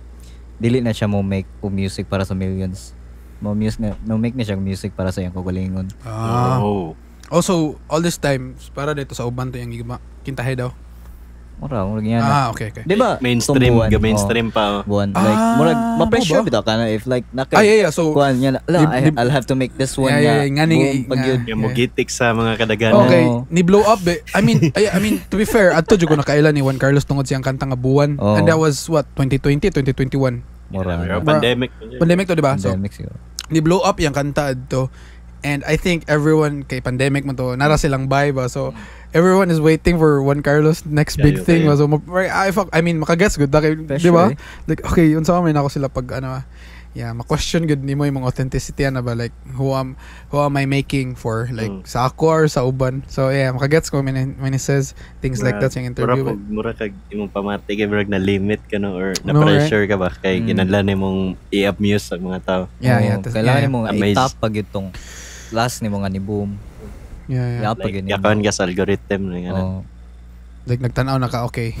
dili na siya mo make o music para sa millions. Mo music na no make na siya music para sa iyang kagalingon. Ah. Oh. Also, all this time para dito sa uban to yung gigma. Kintahe daw. Mura yan. Ah, okay, okay. Di ba? Mainstream, tumbuhan, mainstream pa. Buwan. Ah, Like, murag, ma-pressure mo ba? bitaw ka na if like, naka, Ah, yeah. So, kuhan niya na, Di- I'll have to make this one Yeah, yeah, nga, nga ni- boom, pag nga. yun. Yung mugitik sa mga kadaganan. okay, Oh. ni blow up be. I mean, to be fair, adto jud ko nakailan ni Juan Carlos tungod siyang kanta nga Buwan. Oh. And that was what 2020, 2021. Mura. Pero na. pandemic. Pandemic to, di ba? So, Pandemic siguro. ni blow up yung kanta adto. And I think everyone kay pandemic man to, nara silang buy ba. So, everyone is waiting for Juan Carlos next big Kayo, thing. kayo. Ba? So, I mean, makagets good. Di Pressure, ba? eh. Like, okay, yun sa amin ako sila pag ano, yeah, ma-question good nimo yung mga authenticity na ba, like who am I making for, like sa ako or sa uban. So yeah, makagets ko when he says things like that sa interview. Mura kag imong pamati kay murag na limit ka no or na No, pressure ka ba kay Mm. kinahanglan nimong i-abuse sa mga tao. Yeah, Oo, yeah. Kailangan yeah, mo nga Amazed. i-top pag itong last ni mga ni boom. yeah, yeah. Pag Like, yun. yakan ka sa algorithm na nga. Oh. Like nagtanaw na ka, okay.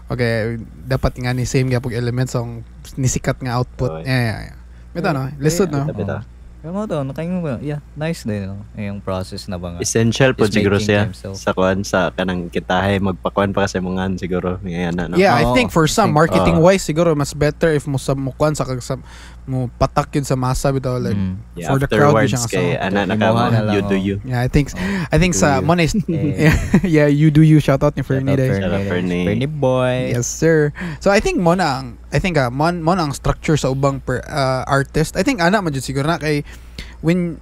Okay, dapat nga ni same nga pag elements ang nisikat nga output. Oo. Yeah. Bita no, lisod no. Bita. Pero mo to, nakaingon ko, yeah, nice din, no? Yung process na ba nga. Essential po Just siguro making siya themselves. sa kuan sa kanang kitahe magpakuan pa kasi mga siguro ngayon na no. Yeah, I Oo, think for some I think- marketing wise siguro mas better if mo sa mukuan sa mo patak yun sa masa bitaw like Mm. Yeah, for the crowd afterwards yun siya kay nga ana na ka Imuha na lang, you do oh. you. Yeah, I think sa Do you. mo na is Eh, yeah, you do you, shout out ni Fernie shout out Day. Shout out Fernie. Fernie boy. Yes sir. So I think mo na ang structure sa ubang artist. I think ana man jud siguro na kay when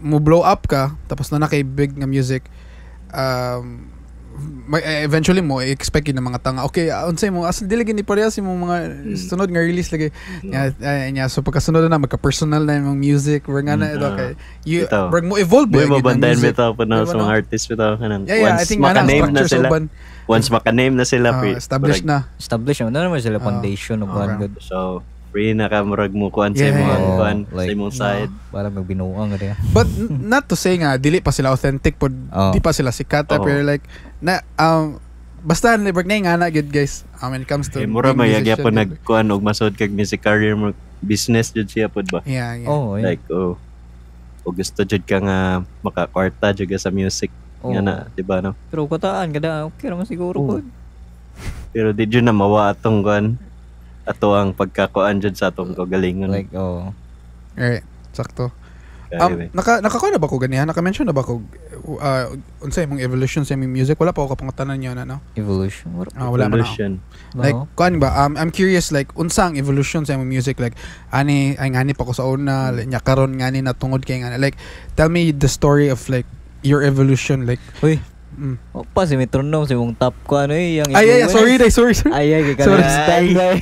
mo blow up ka tapos na kay big nga music eventually mo i-expect yun ng mga tanga okay unsay mo asal dili gini parehas yung mga sunod nga release lagi nya so pagkasunod na magka-personal na yung music we're nga na ito okay you Ito. brag mo evolve Boy ba yun ang mabantayan music. bitaw pa na Di ba, sa mga no? artist bitaw kanang Yeah, I think nga na maka-name na structure sa sila. uban Once maka-name na sila established na Establish mo. Ano naman sila foundation of one okay. good. So free na ka murag mo kuan sa Yeah, imong yeah. kuan sa Like, imong side. Para magbinuang ka rin. but not to say nga dili pa sila authentic pod Oh. di pa sila sikat Oo. pero like na basta libag na yung ana good guys when it comes to Eh, mura being mayagya po musician, nagkuan og masod kag music career mo business jud siya pod ba? yeah Oh, yeah. Like o gusto jud ka nga makakwarta jud ka sa music Oh. nga na, di ba no? Pero kataan kada okay naman siguro Oh. po. Pero di jud na mawa atong kuan ato ang pagkakuan jud sa atong kagalingon. Like right sakto Kaya, nakakuha na ba ko ganihan naka-mention na ba ko unsay imong evolution sa imong music wala pa ako kapangutan niyo na no evolution. wala man ako. evolution. Like kuan ba I'm curious like unsa ang evolution sa imong music like ani ay ngani pa ko sa una nya karon ngani natungod kay ngani like tell me the story of like your evolution like Uy. mm. O pa si metronome si mong top ko ano yung ay sorry sorry Ay kay Sorry. kana stand by.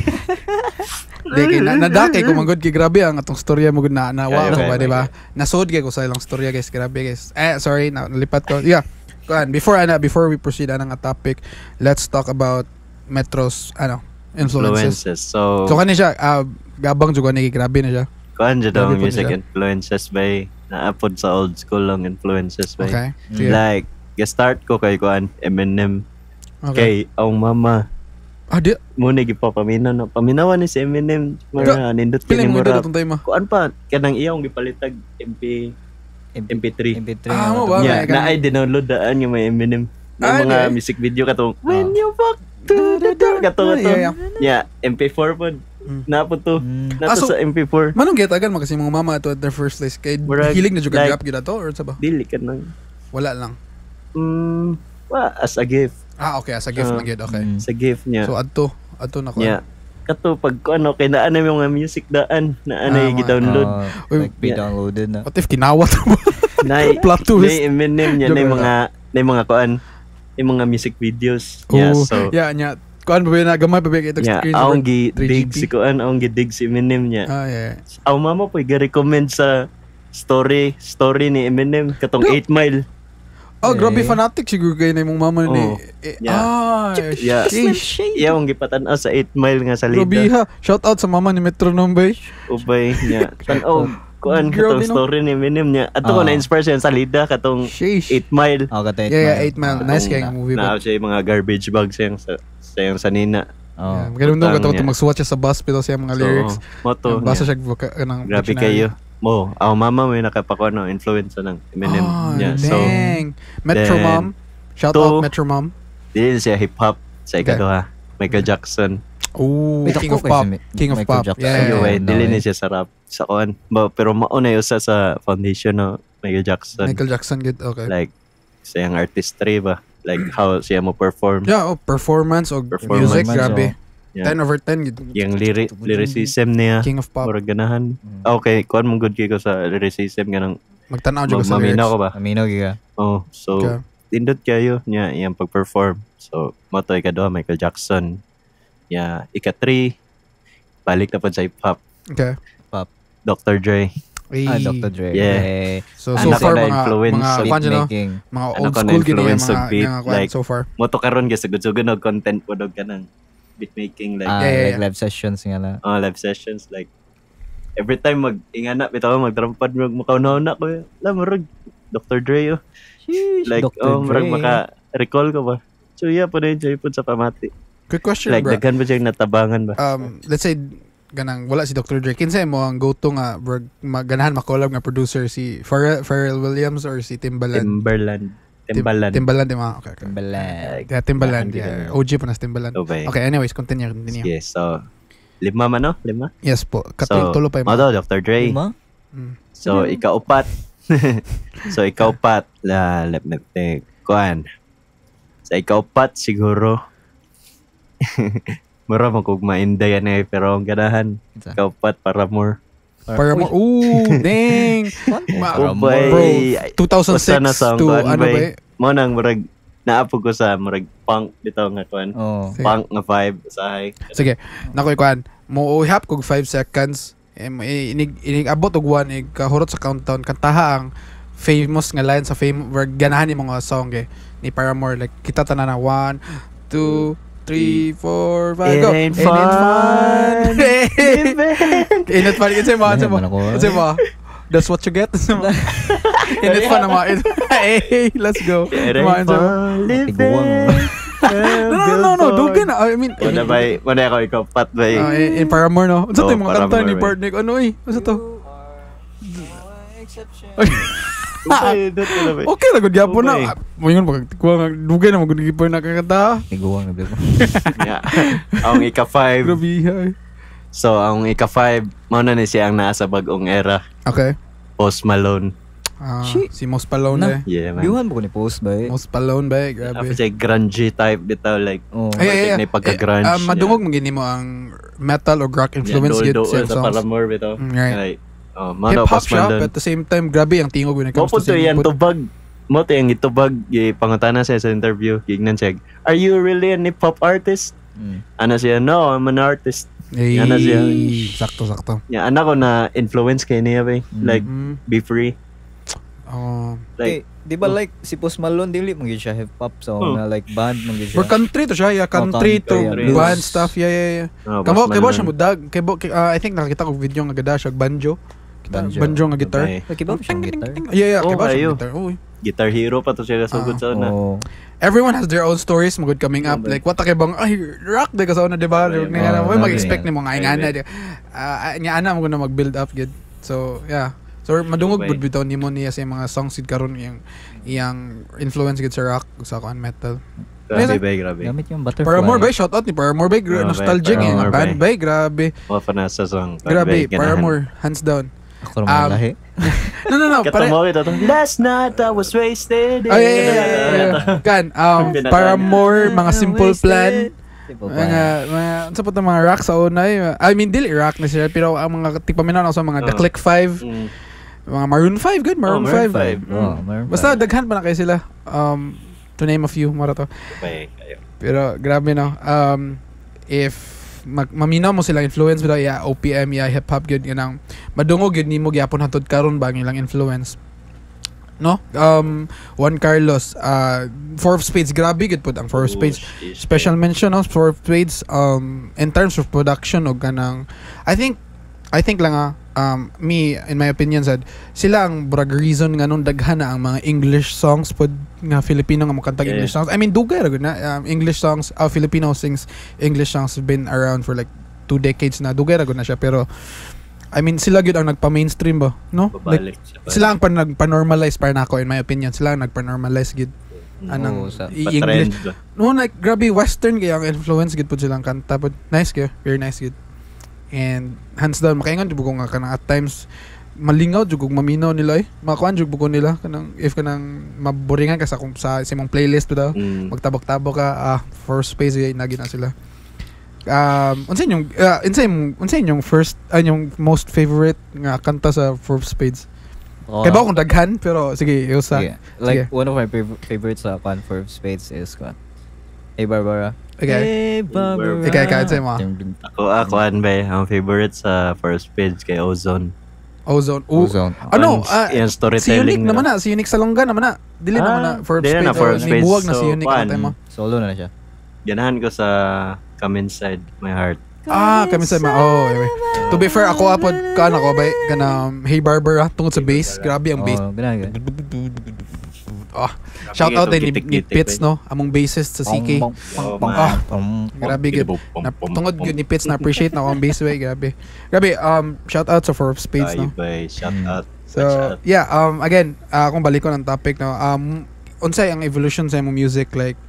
Di kay nadakay ko manggod kay grabe ang atong storya mo gud na nawa Okay, ko ba okay. di ba? Nasod kay ko sa ilang storya guys, grabe guys. Sorry, nalipat ko. Yeah. Kuan, before we proceed nga topic, let's talk about Metro's influences. Influences. So kani siya gabang jud ni grabe na siya. kuan jud ang Grabe po music siya. influences by naapod sa old school lang influences by. Okay. Mm. Sige. Like start ko kay kuan Eminem Okay. kay ang mama Di muna gipapaminaw no paminawan ni si Eminem mga nindot pili kini mo mura dito tong time. kuan pa kanang iyong gipalitag MP3 MP3. Mo ba? yeah, may na ay download daan yung may Eminem na mga di. music video katong when you fuck to the door kato Yeah. yeah MP4 pod napo to nato So, sa MP4 manong gitagan magasi mga mama to at their first place kay Murag, hilig na jud like- rap gyud ato or sa ba? dili ka nang Wala lang. as a gift Okay, as a gift Ah. lang gyud okay. Mm. sa gift niya So adto na ko. yeah kato pag ano kay naa na yung mga music daan na anay gi-download. Like pre-downloaded na. What if kinawat mo? Nay Plot twist. Nay Eminem niya nay mga kuan, nay mga music videos. Yeah, so nya. Kuan ba na gamay pa ba ito yeah, screen? aong gi-dig si kuan, aong gi-dig si Eminem niya. Yeah. Aw mama po ga-recommend sa story ni Eminem katong 8 Mile. Oh, grabe fanatic siguro kayo na yung mama ni. Yeah. Yeah, ang gipatan-aw sa 8 Mile nga salida. Grabe ha. Shout out sa mama ni Metronome Bay. Ubay niya. Tan-aw kuan Grabe, katong story ni Eminem niya. Ato ko na-inspire siya sa salida katong 8 Mile. Yeah, 8 Mile. Nice kay movie ba. Naa siya yung mga garbage bags siyang sa nina. Ganun daw katong magsuwat siya sa bus pero siya mga lyrics. Moto. Basa siya ng grabe kayo. Mo, mama may nakapakuan influence ng Eminem niya. So, dang. Metro Mom. Shout out Metro Mom. Dili siya hip hop sa ikaduha. Michael Jackson. Oh, King of Pop. King of Pop. Yeah. Anyway, dili ni siya sa rap sa kuan. Pero mauna usa sa foundation no Michael Jackson. Michael Jackson good. Okay. Like siyang artistry ba? Like how siya mo perform. Yeah, performance o music grabe. Yeah. 10 over 10 yung lyricism niya King of Pop. murag ganahan. Okay, kuan mong good kay ko sa lyricism ganang magtanaw jud sa lyrics. Maminaw ko ba? Maminaw giga. Oh, so tindot kayo niya iyang pag-perform. So moto ikaduha Michael Jackson. Yeah, ika-3 balik na pod sa hip hop. Okay. Pop. Dr. Dre. Dr. Dre. Yeah. So far mga making mga old school gini mga like, so far. Moto karon gyud sugod-sugod og content pod og kanang beat making like like live sessions nga na. Live sessions like every time ingana bitaw magtrampad makauna ko la murag Dr. Dre like murag maka recall ko ba so yeah po na enjoy po sa pamati. Quick question like bro. daghan ba siyang natabangan ba let's say ganang wala si Dr. Dre kinsa mo ang go-to nga ganahan makollab nga producer si Pharrell Williams or si Timbaland di ba? Okay. Timbaland. Yeah, Timbaland. Yeah. OG pa na Timbaland. Okay, anyways, continue. Yes, so 5 man no? 5? Yes po. Tulo pa yung Dr. Dre. 5? So, ika-4. So, ika-4 let me think. Kuan. Sa ika-4 siguro. Mura magkugma inday yan pero ang ganahan. Ika-4 Paramore. Ooh, dang. Bro, 2006 to ano ba? Mo nang murag naapog ko sa murag punk bitaw nga kuan. Punk nga vibe usahay. Sige, nakoy kuan. Mo uhap kog 5 seconds. Inig abot og 1 kahurot sa countdown kantaha ang famous nga line sa ganahan ni mga song ni Paramore like kita tanan na 1 2 3, 4, 5, go! Ain't fun! Ain't fun! It's mo. That's what you get. Ain't fun naman. Hey, let's go. Ain't fun living. No. Dugan na. I mean. Wala ako ikaw. Pat ba in Paramore, no? Ano yung mga kanta ni Bartnick? Ano Ano to? Okay na gud gyapon na. Moingon magkuha dugay na magud gipon na kakanta. Tiguang na bitaw. Yeah. Ang ika-5. Grabe. So ang ika-5 mao na ni siya ang naa sa bag-ong era. Okay. Post Malone. Si Post Malone Yeah, man. Biwan mo ni Post ba? Post Malone ba? Grabe. Ako siya grungy type bitaw like. May pagka-grunge. Madungog magini mo ang metal or rock influence gid sa songs. Paramore bitaw. Right. Hip-hop siya, but at the same time, grabe ang tingog when it comes to singing. Tubag. Mo to yung itubag, pangutana siya sa interview, gignan siya, are you really an hip-hop artist? Ano siya, no, I'm an artist. Ano siya. Sakto. Yeah, anak ko na influence kay niya ba? Like, be free. Like, di ba like si Post Malone dili mo siya hip hop so na like band mo siya. For country to siya, country to band stuff, yeah. Kamo siya mudag, I think nakita ko video nga gada siya banjo nga guitar. Kibaw siya guitar. Yeah, kibaw siya guitar. Guitar hero pa to siya kasugod sa una. Everyone has their own stories magud coming up. Like what bang rock de kasona di ba? May mag-expect nimo nga ingana. Nya ana mo na mag-build up gid. So, yeah. So madungog gud bitaw nimo niya sa mga songs gid karon iyang influence gid sa rock sa metal. Grabe. Gamit yung butterfly. Paramore bay, shout out ni Paramore bay, nostalgic yung band bay, grabe. Wa pa na sa song. Grabe, Paramore, hands down. Ako naman lahi. No. Katamo ito. Last night I was wasted. Kan, Paramore, mga Simple Plan, mga sa puto mga rock sa unay. I mean dili rock na siya pero ang mga tipaminaw sa mga The Click 5, mga Maroon 5 good Maroon 5. Basta daghan pa na kay sila. To name a few mara to. Pero grabe no. If maminaw mo silang influence bitaw OPM hip hop gyud kanang madungog gyud nimo gyapon hatod karon ba ang ilang influence. No? Juan Carlos, Four of Spades, grabe gud pud ang Four of Spades. Special mention no Four of Spades in terms of production og kanang I think lang me in my opinion sad sila ang brag reason nga nung daghan na ang mga English songs pud nga Filipino nga makantag English songs. I mean dugay ra gud na English songs, Filipino sings English songs have been around for like 2 decades na. Dugay ra gud na siya pero I mean, sila gyud ang nagpa-mainstream ba, no? Like, sila ang nagpa-normalize para nako in my opinion. Sila ang nagpa-normalize gyud anang English. No, like grabe western kaya ang influence gyud pud silang kanta pud. Nice gyud, very nice gyud. And hands down makaingon jud ko nga kanang at times malingaw jud kog maminaw nila Makuan jud ko nila kanang if kanang maboringan ka sa imong playlist pud daw. Magtabok-tabok ka for space gyud na sila. Unsa yung first yung most favorite nga kanta sa Four of Spades? Kaya ba akong daghan pero sige usa. Like one of my favorites sa Four of Spades is Hey Barbara. Okay. Hey Barbara. Ikaw sa mo. Ako ang favorite sa Four of Spades kay Ozone. Ozone. Ano? Yung storytelling. Si Unique Salonga naman na. Dili naman na Four of Spades. Buwag na si Unique antay mo. Solo na siya. Ganahan ko sa Come Inside My Heart. Come Inside My Heart. To be fair, ako apod ako ba kana Hey Barbara tungod sa bass. Grabe ang bass. Shout out ni Pitts no, among bassist sa CK. Grabe gud. Tungod gud ni Pitts na appreciate na ako ang bass way, grabe. Shout out sa Four of Spades no. Shout out. So, again, kung balik ko ng topic no, unsay ang evolution sa imong music like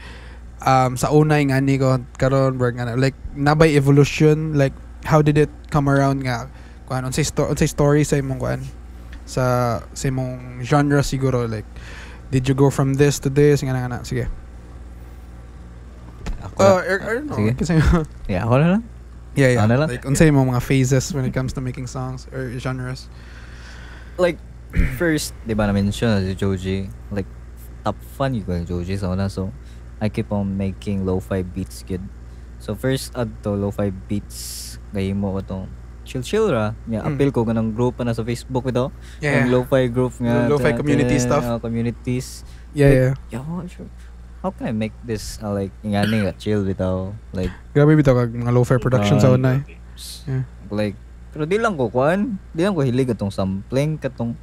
sa unay nga ni ko karon like nabay evolution like how did it come around nga kuan unsay story sa imong kuan sa imong genre siguro like did you go from this to this nga sige I don't know kasi ako na lang like unsay imong mga phases when it comes to making songs or genres like first di ba na mention si Joji like top fan yung Joji sa una so I keep on making lo-fi beats kid. So first adto lo-fi beats gay mo ko tong chill ra. Appeal ko ganang group na sa Facebook ito. Yung lo-fi group nga. Lo-fi community stuff. Communities. Yeah. Sure. How can I make this like ingani chill bitaw like grabe bitaw kag mga lo-fi production sa una. Like pero di lang ko hilig atong sampling katong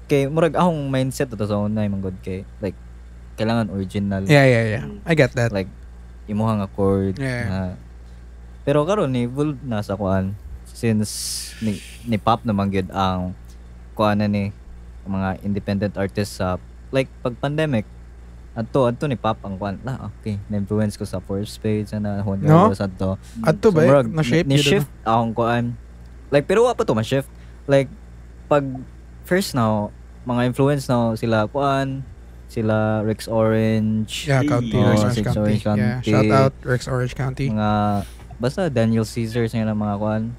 kay murag akong mindset ato sa una man god kay like kailangan original. Yeah. I get that. Like imuhang chord. Pero karon ni evolve na sa kuan since ni pop naman gyud ang kuan na ni mga independent artists sa like pag pandemic adto ni pop ang kuan okay na-influence ko sa Four of Spades na Juan Carlos adto ba na shape ni shift ang kuan like pero wa pa to ma-shift like pag first now mga influence now sila kuan sila Rex Orange. County. Rex Orange County. Yeah, shout out Rex Orange County. Mga basta Daniel Caesar sa mga kuan.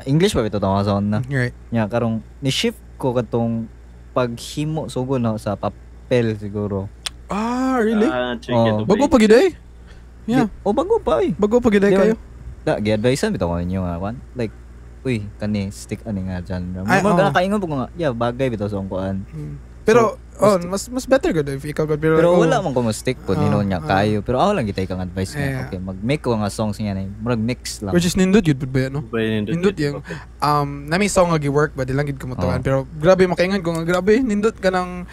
English pa bitaw tawag sa na. Right. Karong ni shift ko katong paghimo sugo na sa papel siguro. Really? Bago pa gid eh. Yeah. Bago pa eh. Bago pa gid kayo. Gi-advisean bitaw ko ninyo nga kuan. Like uy, kani stick ani nga genre. Mo kaingon po nga, bagay bitaw sa kuan. Pero mas better good if ikaw good pero wala man ko mo stick po ninon niya kayo pero ako lang gitay kang advice nga okay mag-make ko nga songs niya na murag mix lang which is nindot yun ba no nindot yung nami song nga gi-work ba di lang gid kumutuan pero grabe makaingan ko nga grabe nindot ka ng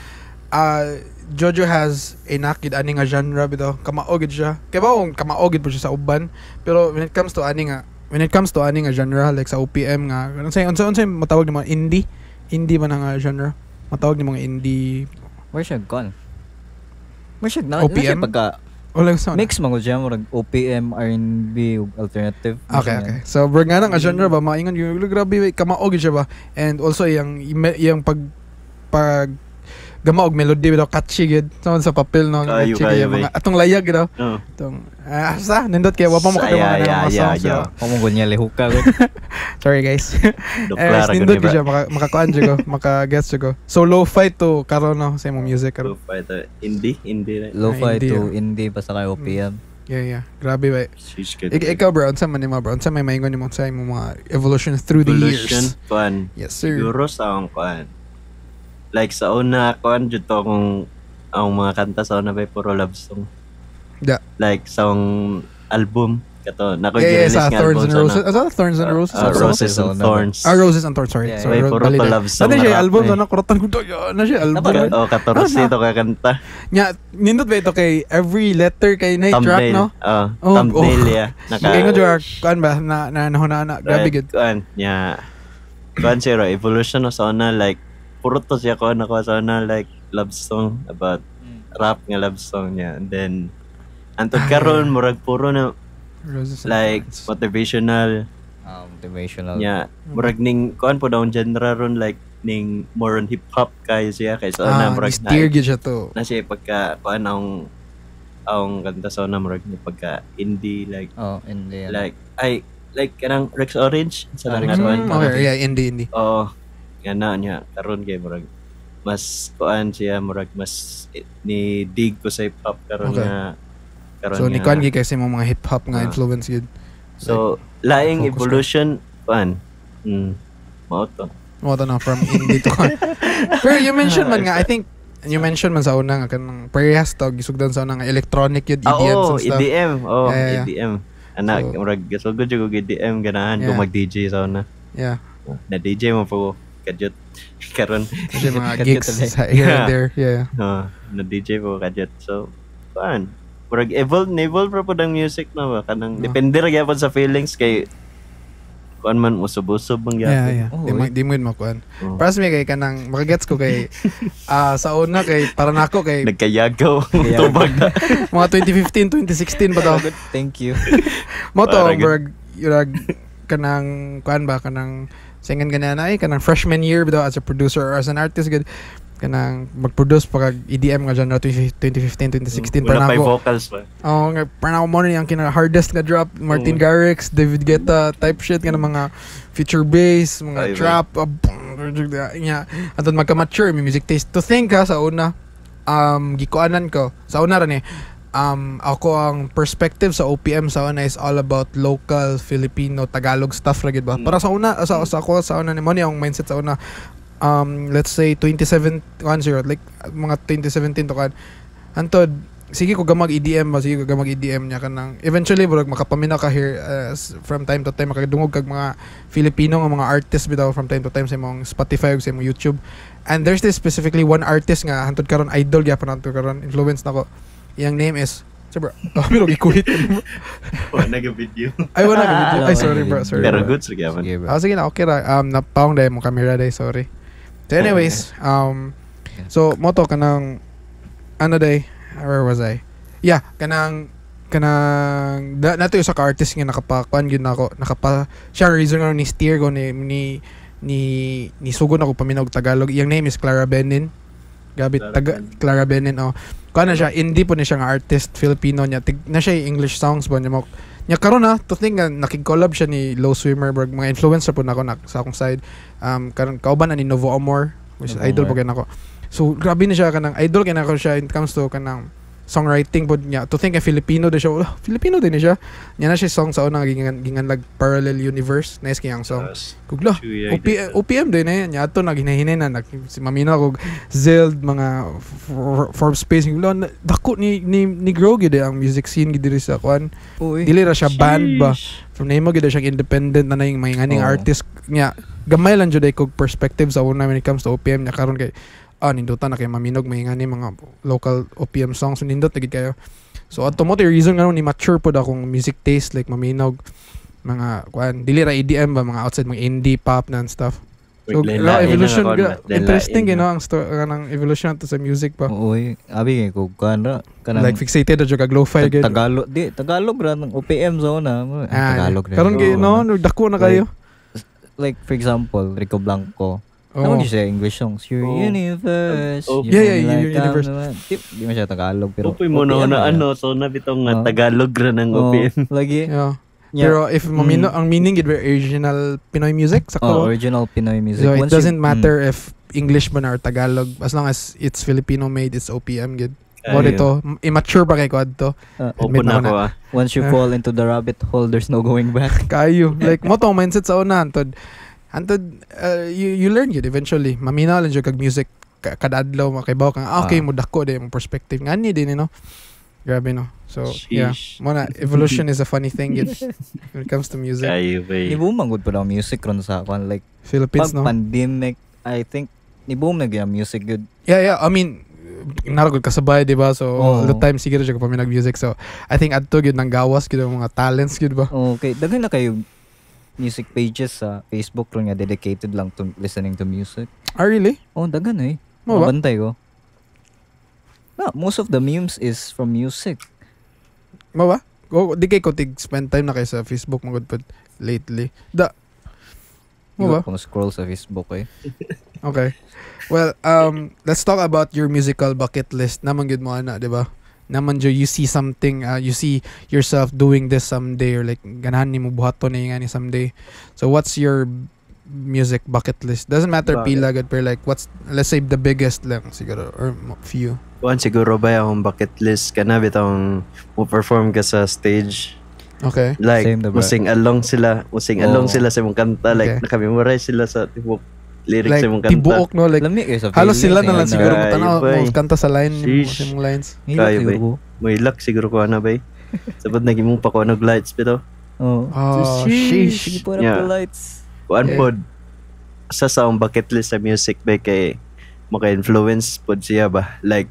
Jojo has a nakid ani nga genre bitaw kamaogid siya kay ba kamaogid po siya sa uban pero when it comes to ani nga genre like sa OPM nga unsay matawag ni mga indie man nga genre matawag ni mga indie where siya gone na OPM pagka mix mga siya murag OPM R&B ug alternative okay so brag nga nga genre ba maingon yung grabe kamaog siya ba and also yung pag gama og melody bitaw catchy gid sa papel no Kayo, catchy kaya kayo, mga atong layag daw Oh. atong sa nindot kaya wa pa mo kadama na mga songs so. Pamunggon niya lihuka ko. Sorry guys. Doklara ko Nindot diba? ko siya makakuan siya ko maka-guess siya ko. So lo-fi to karon no sa imong music karon. Lo-fi to. Indie right? Lo-fi indie, to indie basta kay OPM. Yeah. Grabe ba. Sheesh, good. Ikaw bro, unsa man nimo bro? Unsa may maingon nimo sa imong mga evolution through the Evolution, years? kuan. Yes sir. Siguro sa akong kuan. Like sa una, kuan jud to akong ang mga kanta sa una bay puro love song. Yeah. Like sa akong album kato nako Yeah, gi-release sa nga Thorns album and sa Roses. una. Thorns and Roses. Roses and Thorns. Roses and Thorns, sorry. Yeah, sorry may puro bali pa na. love song Ano siya na album rap, so nakurutan ko to. Na siya album. Napaka- Oh, 14 to ka kanta. Nya nindot ba ito kay every letter kay na track Thumbnail. no? Oh, thumbnail ya. Kaya nga jud kuan ba na nahuna grabe gid. Kuan nya. Kuan zero evolution no sa una like puro to siya kuan ako sa una like love song about rap nga love song niya. And then antod karon murag puro na Roses and like Thorns. motivational Motivational. nya. Murag ning kuan po daw genre ron like ning more on hip hop kayo siya kay sa una murag steer gid siya to. na siya pagka kuan ang kanta sa una murag ni pagka indie like Oh, indie. like kanang Rex Orange sa Ah, nga Rex kuan. Orange. Okay, yeah, indie. Oo. Nga na niya. Karon kay murag mas kuan siya murag mas ni dig ko sa hip hop karon Okay. nga karon So ni nga. kuan gid kasi mo mga hip hop nga Ah. influence gid. So laing focus evolution kuan. Mao to. Mo to na from indie to kuan. Pero you mentioned man nga I think you mentioned man sa una nga kanang parehas to gisugdan sa una nga electronic yun EDM Oo, and stuff. EDM. Oh, Yeah. EDM. Anak, So- murag gasugod jud ko EDM ganahan ko Yeah. mag-DJ sa una. Yeah. Na DJ mo po kadyot karon. Kasi mga Cut gigs ulit. sa here and Yeah. there. Yeah. Na DJ po kadyot. So, kuan. Murag evolve ra po ang music na ba kanang No. depende ra gyapon sa feelings kay kuan man usub-usub bang Yeah. Oh, Di mo mo kuan. Oh. Para sa may kay kanang makagets ko kay sa una kay para nako kay Nagkayagaw Yeah. tubag na. mga 2015, 2016 pa daw. Thank you. Mo to Para murag yurag kanang kuan ba kanang singan ganyan ay kanang freshman year ba daw as a producer or as an artist gud kanang mag-produce pa kag EDM nga genre 2015, 2016 para Wala pa nako. vocals pa. Oh, nga para nako mo na yung kina hardest nga drop Martin Oo. Garrix, David Guetta type shit nga mga feature bass, mga Ay, trap, nya atong magka-mature may music taste. To think ha sa una gikuanan ko sa una ra ni ako ang perspective sa OPM sa una is all about local Filipino Tagalog stuff ra gid ba. Para sa una sa ako sa una ni mo ni ang mindset sa una let's say 27 like mga 2017 to kan antod sige ko gamag EDM ba sige ko gamag EDM nya kanang eventually murag makapamina ka here from time to time makadungog kag mga Filipino nga mga artists bitaw from time to time sa imong Spotify ug sa imong YouTube. And there's this specifically one artist nga hantod karon idol gyapon nato karon influence nako. Iyang name is bro. Pero gikuhit. Wala ga video. Ay wala ka video. Ay Wala sorry ka bro, video. sorry. Pero bro. good sige man. Sige, bro. Sige na, okay ra. Napaong dahil mo camera dahil, sorry. So anyways, so moto kanang ano day, where was I? Yeah, kanang nato yung sa ka-artist nga nakapakuan yun ako, siya ang reason nga ni steer ko ni sugod ako paminaw og Tagalog. Iyang name is Clara Benin. Gabi Clara Benin oh. Kuan na siya, indie po na siya nga artist Filipino niya. Na siya yung English songs ba niya mo. Nya karon na to think nga nakig-collab siya ni Low Swimmer bro, mga influencer po nako sa akong side. Karon kauban na ni Novo Amor, which is Novo idol Amor. po kay nako. So grabe na siya kanang idol kay nako siya in comes to kanang songwriting pod niya. To think Filipino din siya. Filipino din siya. Nya na siya song sa una gingan like Parallel Universe. Nice kayang song. Kugla. OPM din eh. Nya ato na ginahinay na si Mamina ko Zeld mga Forbes Space dako ni grow gid ang music scene gid diri sa kwan. Dili ra siya band ba. From name mo gid siya independent na yung mga nganing Oo. artist nya. Gamay lang jud ay kog perspective sa una when it comes to OPM nya karon kay nindutan na kay maminog may ngani mga local OPM songs so nindot gid kayo. So ato mo reason nga ni mature pod akong music taste like maminog mga kwan dili ra EDM ba mga outside mga indie pop and stuff. So evolution interesting you know ang kanang evolution to sa music pa. Uy, abi kay ko kanra kanang Like fixated na jud kag lo-fi gid. Tagalog ra ng OPM sa una. Tagalog ra. Karon kay no dako na kayo. Like for example, Rico Blanco. Ano mo siya English songs? Your universe. Oh. Yeah, your universe. Di mo siya Tagalog pero Upoy mo na so nabitong nga Tagalog ra ng OPM. Lagi. Yeah. Pero if ang meaning it original Pinoy music sa ko. Original Pinoy music. So it doesn't matter if English ba na or Tagalog, as long as it's Filipino made, it's OPM good. Mo dito, immature pa kay Quad to. Open na ako Once you fall into the rabbit hole, there's no going back. Kayo. Like mo tong mindset sa una antod you learn yun eventually. Maminaw lang jud kag music kada adlaw makaibaw kang okay mo dako din yung perspective ngani din no. Grabe no. So yeah, muna evolution is a funny thing yun, when it comes to music. Niboom man gud pa daw music ron sa kwan like Philippines no. Pandemic, I think niboom na gyud music good. Yeah, I mean naragod kasabay di ba, so all the time siguro siya kapag nag-music, so I think adto gyud nang gawas gyud mga talents gyud ba. Okay, daghan na kayo music pages sa Facebook ron nga dedicated lang to listening to music. Ah really? Oh, daghan eh. Mo ba? Bantay ko. Most of the memes is from music. Mo ba? Di kay ko spend time na kay sa Facebook magud pud lately. Mo ba? Kung scroll sa Facebook eh. Okay. Well, let's talk about your musical bucket list. Naman gyud mo ana, di ba? Naman jo you see something, you see yourself doing this someday, or like ganahan nimo buhaton ni ngani someday. So what's your music bucket list? Doesn't matter pila gud, pero like what's, let's say the biggest lang siguro or few. Kuan siguro ba yung bucket list kana bitong mo perform ka sa stage. Okay. Like musing along sila sa imong kanta, like nakamemorize sila sa tibok lyrics like, sa imong kanta. Tibuok no, like halos sila na lang siguro mo tanaw mo kanta sa line sa imong lines. Kayo ba? May luck siguro ko ana ba? Sabad nagimong pa ko og lights bitaw. Oh, sheesh. Sige po na lights. Kuan pod sa ang bucket list sa music ba kay maka-influence pod siya ba? Like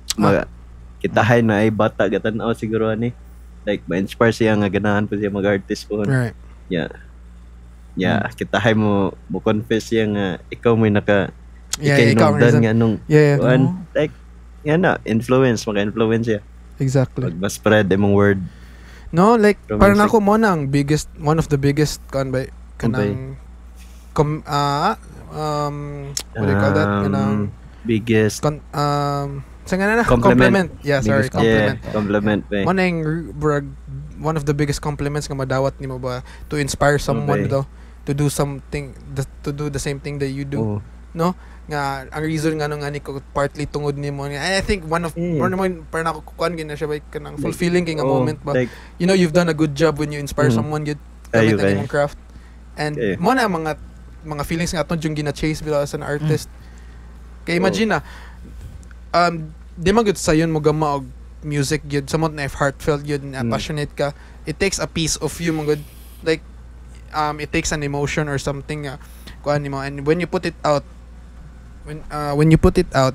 kitahay na ay bata gatan-aw siguro ani. Like ma-inspire siya nga ganahan po siya mag-artist po. Right. Yeah, kitahay mo confess siya nga ikaw may ikaw nga nung like yan na influence, maka-influence siya. Exactly. Pag mas spread imong word. No, like parang ako mo na ang biggest, one of the biggest kanang what do you call that? Kanang biggest compliment. Yeah, sorry, compliment. Yeah, compliment ba. Mo na one of the biggest compliments nga madawat nimo ba to inspire someone to do something, to do the same thing that you do. No? Nga ang reason nga nung ani ko partly tungod nimo. I think one of parang ako kuan gina siya ba kanang fulfilling kay nga moment ba. Like, you know, you've done a good job when you inspire someone good gamit ang imong craft. And mo na mga feelings nga atong yung gina-chase bila as an artist. Kay imagine na di man gud sayon mo gama og music gyud samot na if heartfelt gyud na passionate ka, it takes a piece of you mo gud, like it takes an emotion or something kuan nimo, and when you put it out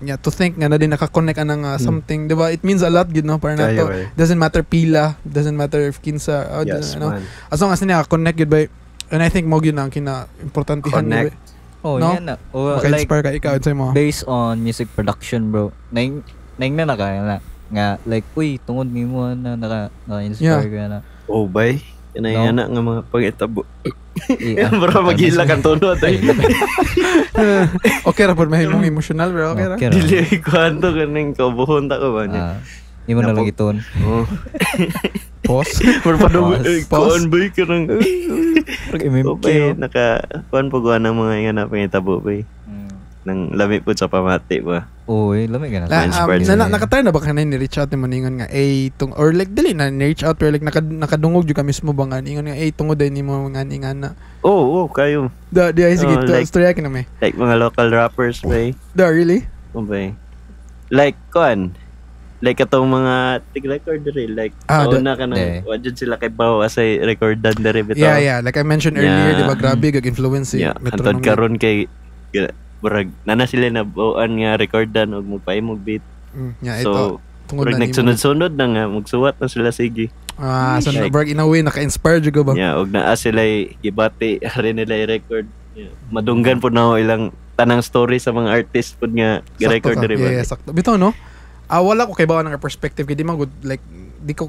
nya to think nga na din naka-connect anang something, di ba, it means a lot gud no, para nato doesn't matter pila, doesn't matter if kinsa as long as naka-connect gud ba, and I think mo gyud ang kina-importantihan ni yan na. Maka-inspire ka ikaw sa mo based on music production, bro. Naing na kaya nga like uy tungod nimo na naka-inspire ka na. Oh bay, yan na nga mga pangitabo. Bro magila kan tunod ay. Okay ra pud may mong emotional bro, okay ra. Dili ko anto kaning kabuhon ta ko ba niya. Imo na lang iton. Pause. Kuan bay kanang okay, kuan po kuan ng mga nga na pangitabo bay. Nang lami po sa pamati ba. Oy, lami ka na. Nakatry na ba ka na ni-reach out ni maningon nga or like dili na ni-reach out pero like nakadungog jud ka mismo ba nga ningon nga tungod din nimo nga ni nga na. Oo, kayo. Di sige to story ka na may. Like mga local rappers bay. Really? Okay. Like kuan. Like atong mga tig-record diri, like una ka nang wajud sila kay bawo asay recordan diri bitaw. Yeah, like I mentioned earlier, di ba, grabe gag influence Metronome. Antod karon kay murag nana sila na buuan nga recordan og magpaimog beat. So tungod na nagsunod-sunod na nga magsuwat na sila sige. So like, in a way naka-inspire jud ba? Yeah, og naa sila gibati rin nila i-record. Madunggan po na ilang tanang story sa mga artist pud nga gi-record diri ba. Yeah, sakto. Bitaw no? Wala ko kay bawa ng perspective kay di man good, like di ko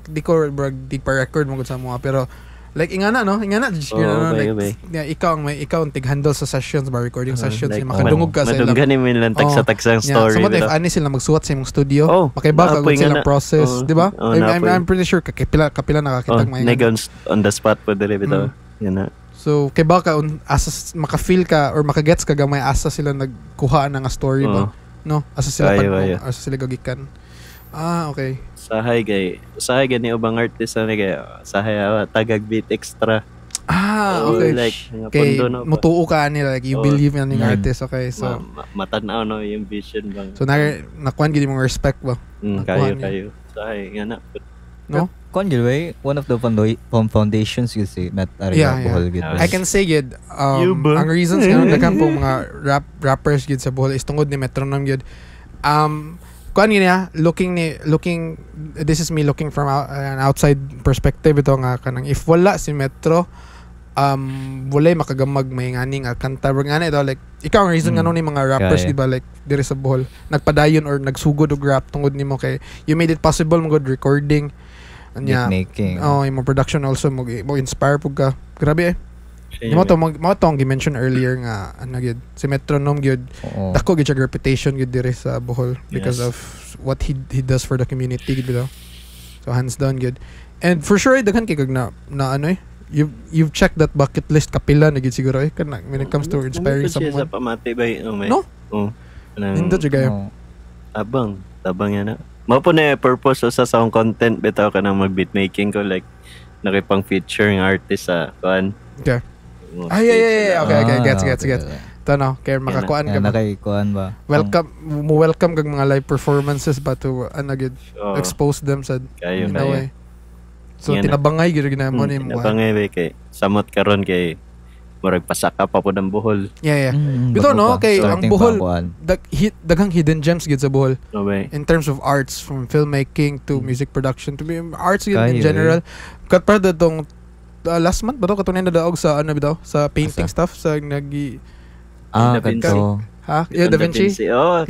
pa record mo gud sa mga, pero Like ingana no, ingana bay. like ikaw ang tig-handle sa sessions ba recording sessions, like, makadungog ka sa ilang. Madunggan mo lang tagsa-tagsang story. So if ani sila magsuwat sa imong studio, makaiba ka naapoy silang nga na. process, di ba? I'm pretty sure kapila nakakita mga on the spot po dili bitaw. Yan na. So kay baka asa maka-feel ka or maka-gets ka gamay asa sila nagkuha na nga story ba? No, asa sila asa sila gagikan. Okay. Sahay gani ubang artist na kay sahay tagag beat extra. Okay. Like kay mutuo ka nila like you believe in the artist, okay. So matanaw no yung vision bang. So nakuan gid mong respect ba? Kayo. Sahay nga na. No? Kuan gid way one of the foundations you say that are Bohol gid. I can say gid ang reasons nga daghan pong mga rappers gid sa Bohol is tungod ni Metronome gid. Kuan niya looking this is me looking from an outside perspective ito nga kanang if wala si Metro walay makagamag may nganing kanta nga ito like ikaw ang reason nga ni mga rappers di ba like diri sa Bohol nagpadayon or nagsugod og rap tungod nimo kay you made it possible mo good recording anya making yung production also mo inspire pug ka grabe mo to ang gi-mention earlier nga gid si Metronome gid dako gid siya reputation gid dire sa Bohol because of what he does for the community gid bitaw. So hands down gid. And for sure daghan kay kag na you've checked that bucket list kapila na gid siguro kana when it comes to inspiring someone. Sa pamati bay no? Nindot jud kayo. Tabang yan na. Mao po na purpose sa sound content bitaw ka nang mag beat making ko like nakipang feature ng artist sa kuan. Okay. Okay. Gets. Tano, kaya makakuan ka ba? Nakikuan ba? Welcome kag mga live performances ba to expose them sa way. So tinabangay gyud ginamo ni mo. Tinabangay ba kay samot karon kay murag pasaka pa po ng Bohol. Yeah. Bito no kay ang Bohol daghang hidden gems gid sa Bohol. In terms of arts from filmmaking to music production to arts in general. Kat para tong last month ba to katunay na daog sa bitaw sa painting stuff sa nagi Da Vinci. Da Vinci.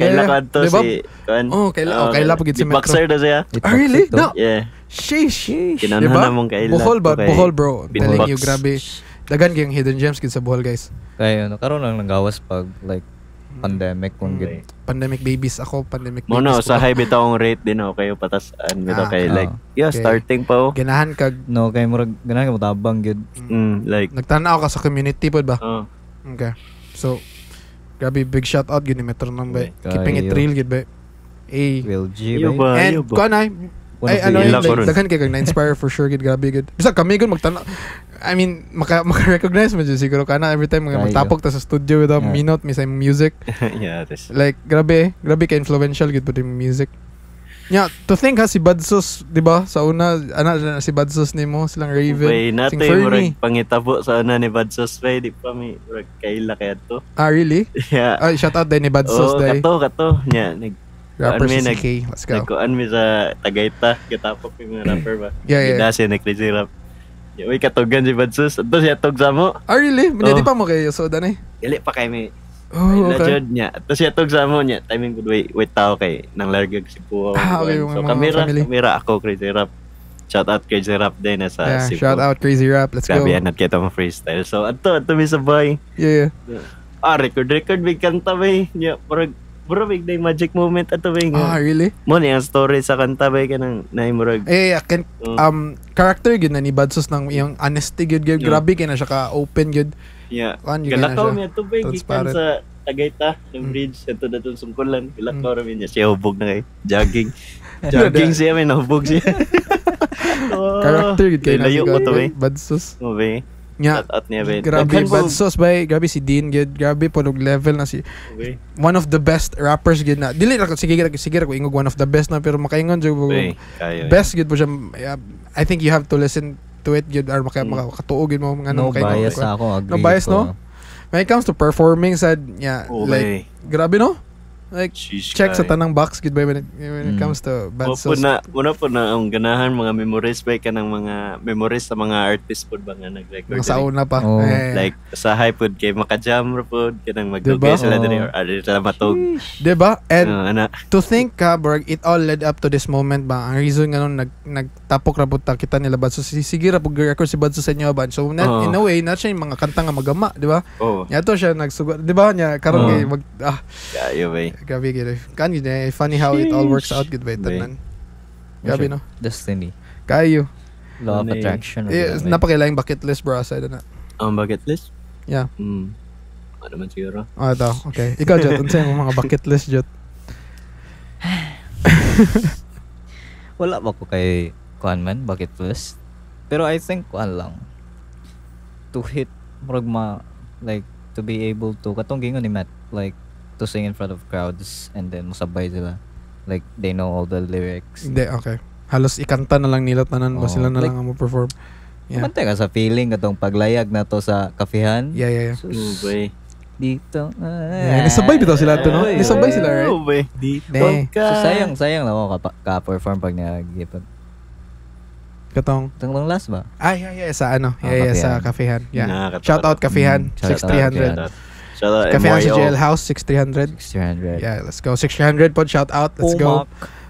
Kaila kadto si kaila pagid si Metro. Boxer na siya. Really? No. Yeah. Sheesh. Kinanahan mong kaila. Bohol bro. Telling you grabe. Dagan gyud hidden gems gid sa Bohol guys. Kaya karon lang nanggawas pag like pandemic kung gid. Pandemic babies ako, pandemic babies. Mono sa high bitaw ang rate din kayo patasaan bitaw kay like starting pa ganahan kag no kay murag ganahan mo tabang gid. Like nagtanaw ka sa community pod ba? Okay. So grabe big shout out gid ni Metronome ba. Keeping it real gid ba. Will G ba. And kuan daghan kay kag na-inspire for sure gid grabe gid. Bisag kami gud magtanaw. I mean, maka-recognize mo dyan siguro ka na every time magtapok ta sa studio with a minute may sa music. Like, grabe ka-influential gid po yung music. Yeah, to think si Badsos, di ba? Sa una, si Badsos ni mo, silang Raven, sing Fernie. Pangitabo sa una ni Badsos, di pa may kaila kaya to. Really? Yeah. Shout out din ni Badsos, day. Kato. Yeah, rapper si CK. Let's go. Nagkuan mi sa Tagayta, katapok yung mga rapper ba? Yeah. Gidasi na crazy rap. Uy, katugan si Badsos. Ito siya tug sa mo. Really? Hindi pa mo kayo soda na eh? Gali pa kay may okay. Niya. Ito siya tug sa mo niya. Timing ko, wait tao kay nang largag si Puho. Okay. So, kamera ako, Crazy Rap. Shout out Crazy Rap din na sa Cebu. Shout out Crazy Rap. Let's go. Sabi, anat kita mo freestyle. So, ato mi sa boy. Yeah. Record. Big kanta ba eh. Yeah, Bro, big day magic moment ato ba really? Mo ni ang story sa kanta ba ka nang naimurag. Character gid na ni Badsos nang yung honesty gid grabe kay na siya ka open gid. Yeah. Kalakaw mi ato ba gikan sa Tagayta, ng bridge ato datong sungkulan. Kalakaw ra mi niya siya hubog na kay jogging. Jogging siya may nahubog siya. Character gid kay na si Badsos. Okay. Nya grabe Badsos bay grabe si Dean gid grabe punog level na si one of the best rappers gid na dili ra sige ko ingog one of the best na pero makaingon jud best gid po siya. I think you have to listen to it gid or makatuog gid mo no bias ako agree no bias no when it comes to performing sad like grabe no Like Sheesh, check sa kay. tanang box gid ba when it comes to band sauce. Muna po na ang ganahan mga memories ba ka ng mga memories sa mga artist po ba nga nag-record. Mga sa una pa. Oh. Like sa high pod kay makajam ra pod kanang Diba? magdugay sila diri Oh. or diri sila matog. Diba? And Ana. to think ka, bro, it all led up to this moment ba? Ang reason nga nun, nagtapok ra po ta kita nila Badso. Sige ra po record si Badso sa inyo ba? So, in a way, na siya yung mga kanta nga magama, di ba? Oh, Yato siya nagsugot, di ba? Nya, karon Oh. kay kayo ba. grabe gid. Kan gid funny how it all works out gid ba tanan. Grabe no. Destiny. Kayo. Law of Ano eh. attraction. Napakailaing bucket list bro aside na. Ang bucket list? Yeah. Ano man siguro? Ito. Okay. Ikaw Jot, unsa yung mga bucket list Jot? Wala ba ko kay kuan man bucket list. Pero I think kuan lang. To hit murag like to be able to katong gingon ni Matt like to sing in front of crowds and then musabay sila. Like they know all the lyrics. Hindi, okay. Halos ikanta na lang nila tanan ba Oh, sila na like- lang ang mo-perform. Yeah. Kumante ka sa feeling katong paglayag na to sa kafihan. Yeah. Sus, Oh, boy. dito. Yeah, nisabay bitaw sila to, no? Nisabay sila, right? Oh, boy. Dito Dang. ka. So sayang na ako ka-perform pag nag-gipag. Katong Tang last ba? yeah, sa ano? Yeah, sa kafehan. Yeah. Nakakatawa. Shout out kafehan, Shout out, 6300. Shout out Kafehan sa MYO. Jailhouse 6300. 600. Yeah, let's go. 600 pod shout out. Let's go.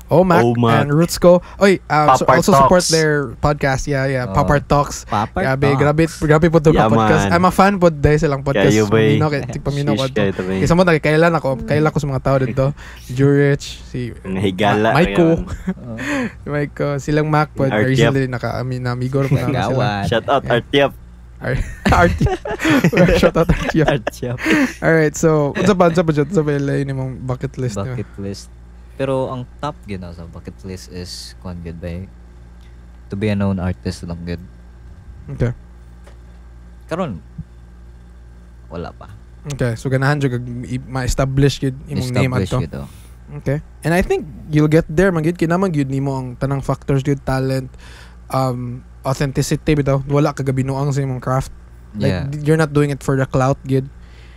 Omac Omac. and Roots Go. Oy, Papar also support Talks. their podcast. Yeah. Oh. Papar Talks. Papa. Grabe po to Yeah, podcast. man. I'm a fan po dahil silang podcast. Kayo ba eh? Paminaw ko Sheesh, to. kayo tabi. Isa mo kailan ko sa mga tao dito. Jurich, si Ang higala. Maiko. ayan. Maiko, silang Mac po. Artyap. Recently naka-amigo na sila. Gawan. Shout out Yeah. Artyap. Artyap. Shout out Artyap. Artyap. Alright, so unsa pa jud sa balay ni mong bucket list niyo? Bucket list. Pero ang top gid na sa bucket list is kuan gid ba? To be a known artist lang gid. Okay. Karon wala pa. Okay, so ganahan jud kag ma-establish gid imong name Establish adto. gid, oh. Okay. And I think you'll get there man gid kinamang gid nimo ang tanang factors gid talent, authenticity bitaw. Wala ka gabinuang sa imong craft. Like Yeah. you're not doing it for the clout gid.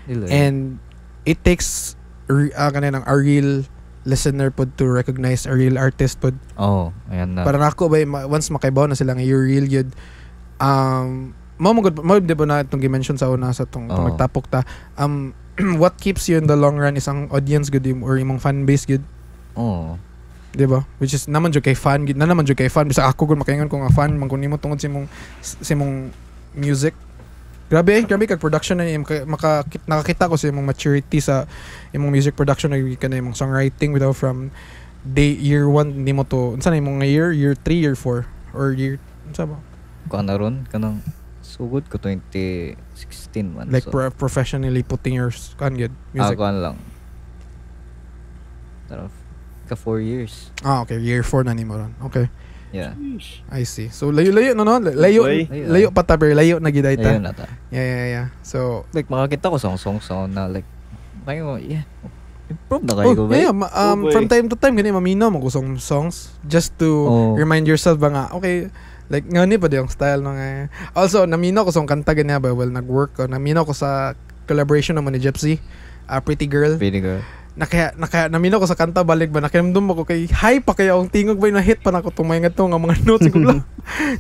Dili. And it takes kanang a real listener pod to recognize a real artist pod. oh, ayan na. Para nako ba once makaibaw na sila nga you're real yun. Mo di ba na itong gi-mention sa una sa itong Oo. magtapok ta. What keeps you in the long run is ang audience good or imong fan base good. Oh. Di ba? Which is naman jud kay fan gid na naman jud kay fan bisa ako gud makaingon ko nga fan man kun nimo tungod sa imong music. Grabe kag production na nakakita ko sa imong maturity sa imong music production na imong songwriting without from year 1 nimo to unsa na imong year 3 year 4 or year unsa ba Kuan na ron kanang sugod ko 2016 man. like so, professionally putting your good music. kuan lang. Taraf ka 4 years. Okay, year 4 na nimo ron. Okay, Yeah. I see. So layo no layo Boy. layo pa ta pero layo na gid ay ta. Ayun na ta. Yeah. So Like makakita ko sa song na like kayo yeah. Improve na kayo ba? boy. from time to time gani mamino mo kusong songs just to Oh. remind yourself ba nga okay like ngani pa yung style no nga. Also namino ko song kanta gani ba nag-work ko namino ko sa collaboration naman ni Gypsy, Pretty Girl. Pretty girl. Nakaya namino ko sa kanta balik ba nakiramdam ako kay high pa kaya ang tingog ba na hit pa nako tumay nga to nga mga notes ko lang.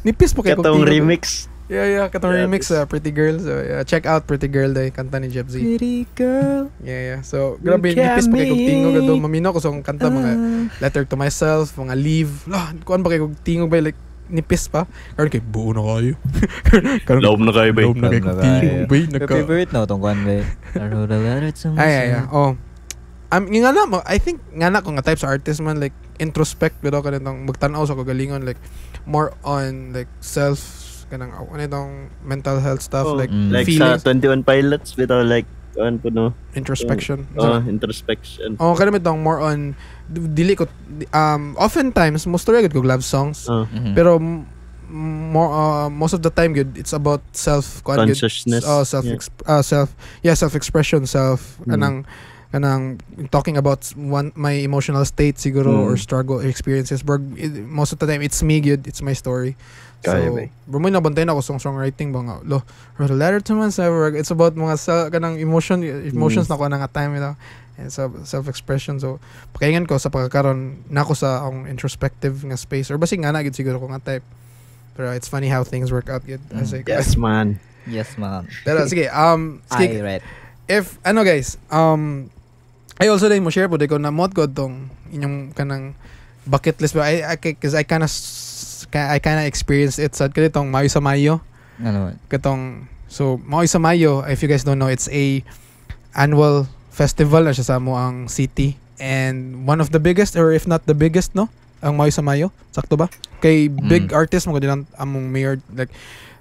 Nipis pa kay ko Katong tingog. remix. Yeah, katong Yeah, remix Pretty Girl. So check out Pretty Girl day kanta ni Gypsy. Pretty girl. Yeah. So grabe nipis pa kay ko tingog ato mamino ko sa kanta mga Letter to Myself, mga Leave. Kuan ba kay ko tingog ba like nipis pa. Karon kay buo na kayo. Karon Love na kayo, bay. love na kay ko tingog ba. Your favorite na itong kuan ba? I wrote a letter to myself. Ay. Oh. Nga na mo, I think nga na ko nga type sa artist man like introspect pero kanang magtan-aw sa kagalingon like more on like self kanang ano itong mental health stuff Oh, like like feelings, sa 21 Pilots bitaw like ano po no. introspection. Introspection. Oh, kanang itong more on dili ko oftentimes most of ko love songs Mhm. pero most of the time good it's about self Consciousness. self expression kanang talking about my emotional state siguro or struggle experiences but most of the time it's me good it's my story Kaya so ba? bro mo nabantayan ako sa songwriting ba nga wrote a letter to myself it's about mga kanang emotions na ko na nga time ito self-expression. So pakaingan ko sa pagkakaroon nako sa akong introspective nga space or basig nga na gid siguro ko nga type. Pero it's funny how things work out good as I Yes, man. Yes, man. Pero sige, I read. if guys, I also din mo share po ko na mod ko tong inyong kanang bucket list ba cause I kind of experienced it sa katong Mayo sa Mayo. Ano? Katong so Mayo sa Mayo, if you guys don't know, it's a annual festival na siya sa mo ang city and one of the biggest or if not the biggest no ang Mayo sa Mayo, sakto ba? Kay big artist mo din among mayor, like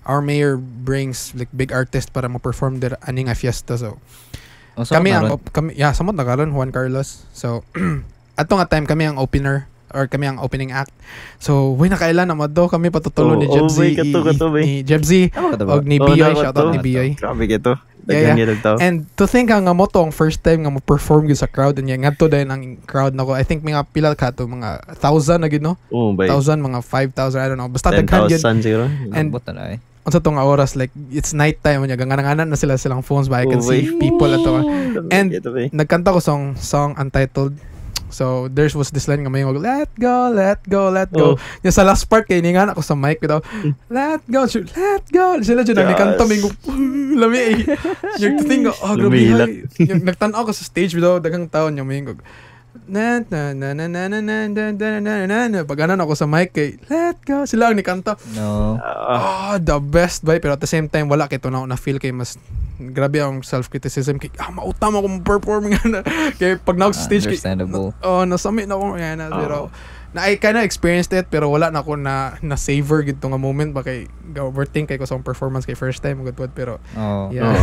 our mayor brings like big artist para mo perform der aning a fiesta. So kami samot na karon Juan Carlos. So ato nga time kami ang opener or kami ang opening act. So way nakailan na do kami patutulo ni Jebzy ni Jebzy og ni Bioy, shout out ni Bioy. Grabe kito. Yeah. And to think nga mo to ang first time nga mo perform gyud sa crowd and ngadto din ang crowd nako. I think mga pila ka to mga 1,000 na gyud no. 1,000 mga 5,000 I don't know. Basta daghan gyud. 10,000 siguro. And unsa tong oras like it's night time nya ganganan na silang phones ba I can see people ato. And nagkanta ko song untitled. So there was this line nga may let go. Yung sa last part kay ningan ako sa mic daw. Let go. Sila dyan nagkanta mingo. Lami yung thing ko grabe. Yung nagtanaw ko sa stage daw daghang taon yung mingo. Na paganan ako sa mic kay let go sila ang nikanta. No. The best ba pero at the same time wala kay tunaw na feel kay mas grabe ang self-criticism kay mautam ako perform nga na kay pag na sa stage kay nasami na ako yan pero na I kinda experienced it pero wala na ako na savor gid nga moment ba kay overthink kay ko sa performance kay first time good pero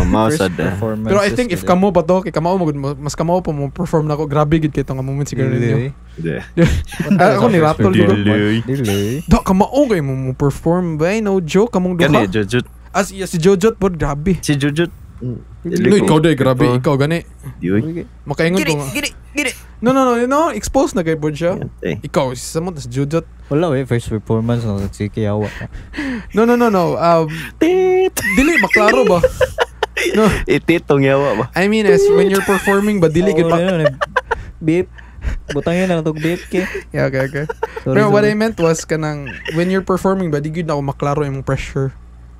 mausad pero I think if kamo ba to kay kamo mas kamo pa mo perform nako grabe gid kay nga moment siguro ninyo ako ni Raptor do kamo kay mo perform ba no joke kamong duha gani Jojot si Jojot pod grabe si Jojot ikaw day grabe ikaw gani makaingon ko nga No, expose na kay pod siya. Ikaw, sa mo tas Jujot. Wala first performance no si Kiyawa. No. Dili maklaro ba? No. Ititong yawa ba? I mean, as when you're performing ba dili gid beep. Butang yun ang tog beep ke. Yeah, okay. Pero what I meant was kanang when you're performing ba di gid na ako maklaro imong pressure.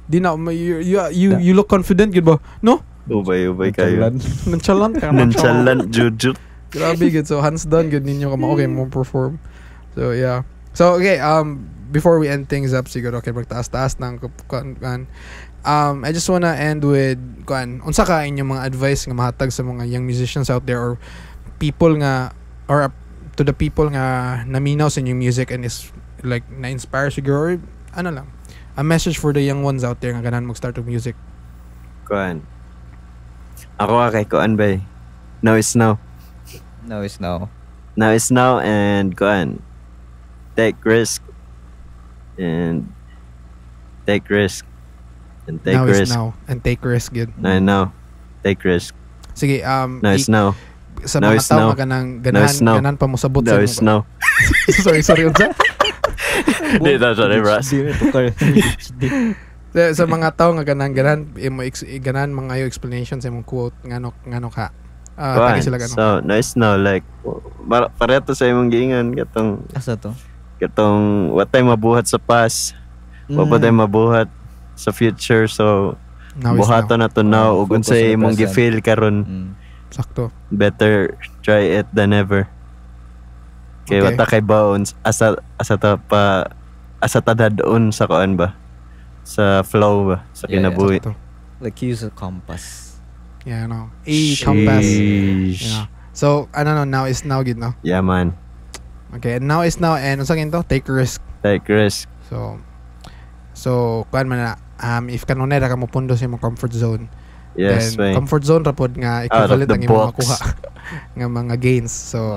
Di na you look confident gid ba? No? Ubay kayo. Nonchalant Jujut. Grabe good. So hands down good ninyo kamo okay mo perform. So yeah. So okay, before we end things up siguro okay magtaas-taas nang I just wanna end with unsa ka inyong mga advice nga mahatag sa mga young musicians out there or people nga or to the people nga naminaw sa inyong music and is like na-inspire siguro or ano lang a message for the young ones out there nga ganahan mag-start of music. Ako kay ba? Now is now. Now is now. Now is now and take risk and take risk and take now risk. Is now and take risk good. Now take risk. Sige now is now. Sa mga tao nga kanang ganahan pa mo sabot now is now. sorry unsa? Sorry Ras. Sa mga tao nga ganahan mga explanation sa imong quote ngano ka. Sila so nice now like pareto sa imong giingon katong asa to katong what time mabuhat sa past wa pa tayo mabuhat sa future so buhaton na to now ug unsay imong gi-feel karon sakto better try it than ever kay wata kay baon asa ta dadon sa kuan ba sa flow ba sa kinabuhi like use a compass. Yeah, no. Compass. Yeah. So, now is now good, no? Yeah, man. Okay, now is now and unsa ginto? Take risk. Take risk. So kuan man na if kanunay ra ka mo pundo sa imong comfort zone. Yes, then comfort zone ra pod nga equivalent ang imong makuha nga mga gains. So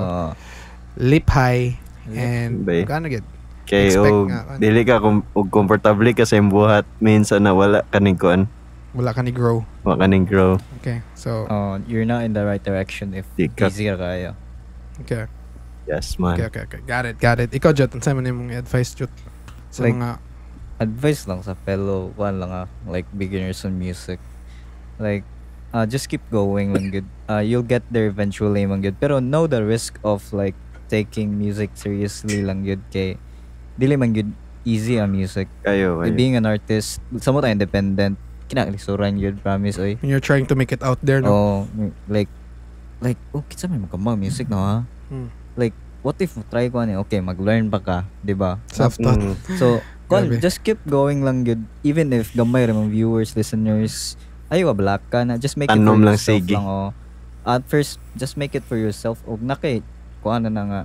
leap high and kana gid. Kay dili ka comfortable ka sa imong buhat minsan na wala kaning kuan. Wala ka ni grow. Okay, so you're not in the right direction if easy ka kayo. Okay. Yes, man. Okay. Got it. Ikaw, Jot, ano sa'yo mong advice, Jot? Sa like, mga advice lang sa fellow like beginners on music. Like just keep going lang good. You'll get there eventually man good. Pero know the risk of like taking music seriously lang good kay dili man good easy ang music. Kayo. Being an artist, somewhat independent, kinaklisuran good, promise oy. When you're trying to make it out there, no? Oh, like oh, kitsa may magkambang music no ha. Like what if try ko ani okay, mag-learn pa ka, di ba? Self-taught. So, Grabe. just keep going lang good. Even if gamay ra mga viewers, listeners, ayaw black ka na, just make it Tanom for lang, yourself sige. lang oh. At first, just make it for yourself. Og na kay kuan na nga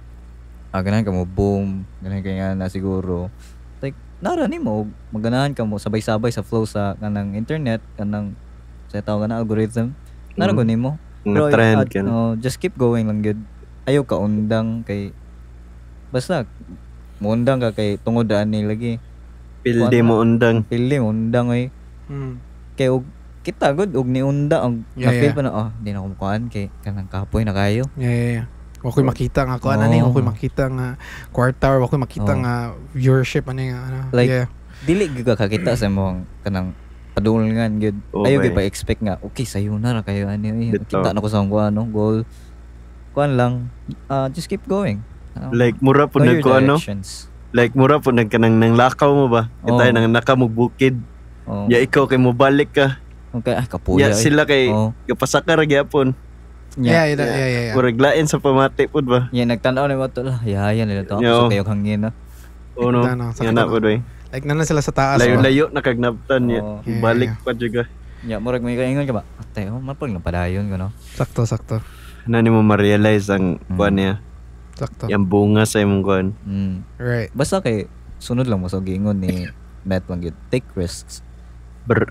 ganahan ka mo boom, ganahan ka nga na siguro. Like nara nimo maganahan ka mo sabay-sabay sa flow sa kanang internet, kanang sa tawag na algorithm. Nara gud nimo. Mga trend ka na. Just keep going lang good. Ayaw ka undang kay basta muundang ka kay tungod ani lagi. Pilde mo undang. Pili mo undang ay kay og kita gud og ni unda ang Yeah, na-feel yeah. pa na di na ko kuan kay kanang kapoy na kayo. Yeah. Wako'y makita nga kuan ani, wako'y makita nga kwarta or wako'y makita nga viewership ani nga ano. Like, yeah. Dili gyud ka kakita sa imong kanang padulngan gyud. Okay. Ayaw gyud pa expect nga okay sayo na ra kayo ani Bitaw. kita na ko sa kuan no goal. Kuan lang just keep going. Like mura po Know your nagko ano? directions. Like mura po nagkanang nang lakaw mo ba? Oo. Itay nang nakamubukid. Oh. Ya ikaw kay mo balik ka. Okay, kapuya. Ya sila kay Oh. kapasaka ra gyapon. Yeah. Murag lain sa pamati pud ba? Yan nagtanaw ni mo to lah. Yaya nila to. Yo. Ako sa kayong hangin na. O no. Ano, sakit Yan na ano. po doy. Like nana sila sa taas. Layo-layo nakagnabtan niya. Oo. Yeah, Balik yeah. pa juga. Ya, murag may kaingon ka ba? Ate, mapag lang padayon ko no. Sakto. Nani mo ma-realize ang kuan niya. Sakto. Yung bunga sa imong kuan. Right. Basta kay sunod lang mo sa gingon ni Matt lang yun. Take risks. Break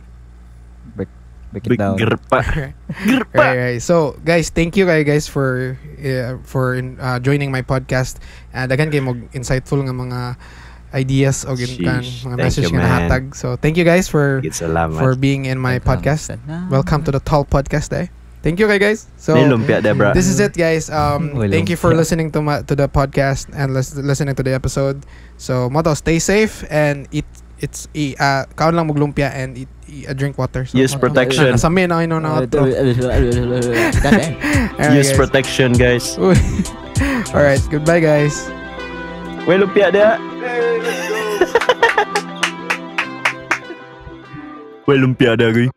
it down. Gerpa. Right. So, guys, thank you guys for joining my podcast. Daghan kay mo insightful nga mga ideas o Sheesh. mga Thank message you, nga man. nahatag. So, thank you guys for Salamat. being in my podcast. Welcome to the Tall Podcast Day. Thank you guys. So, May lumpia, Debra. this is it, guys. Walang Thank you for lumpia. listening to the podcast and listening to the episode. So, Moto, stay safe and kaon lang maglumpia and drink water. So, Use Moto, protection. Nasa min ako na outro. Use protection, guys. Alright, goodbye, guys. May lumpia dia. May lumpia dia, guys.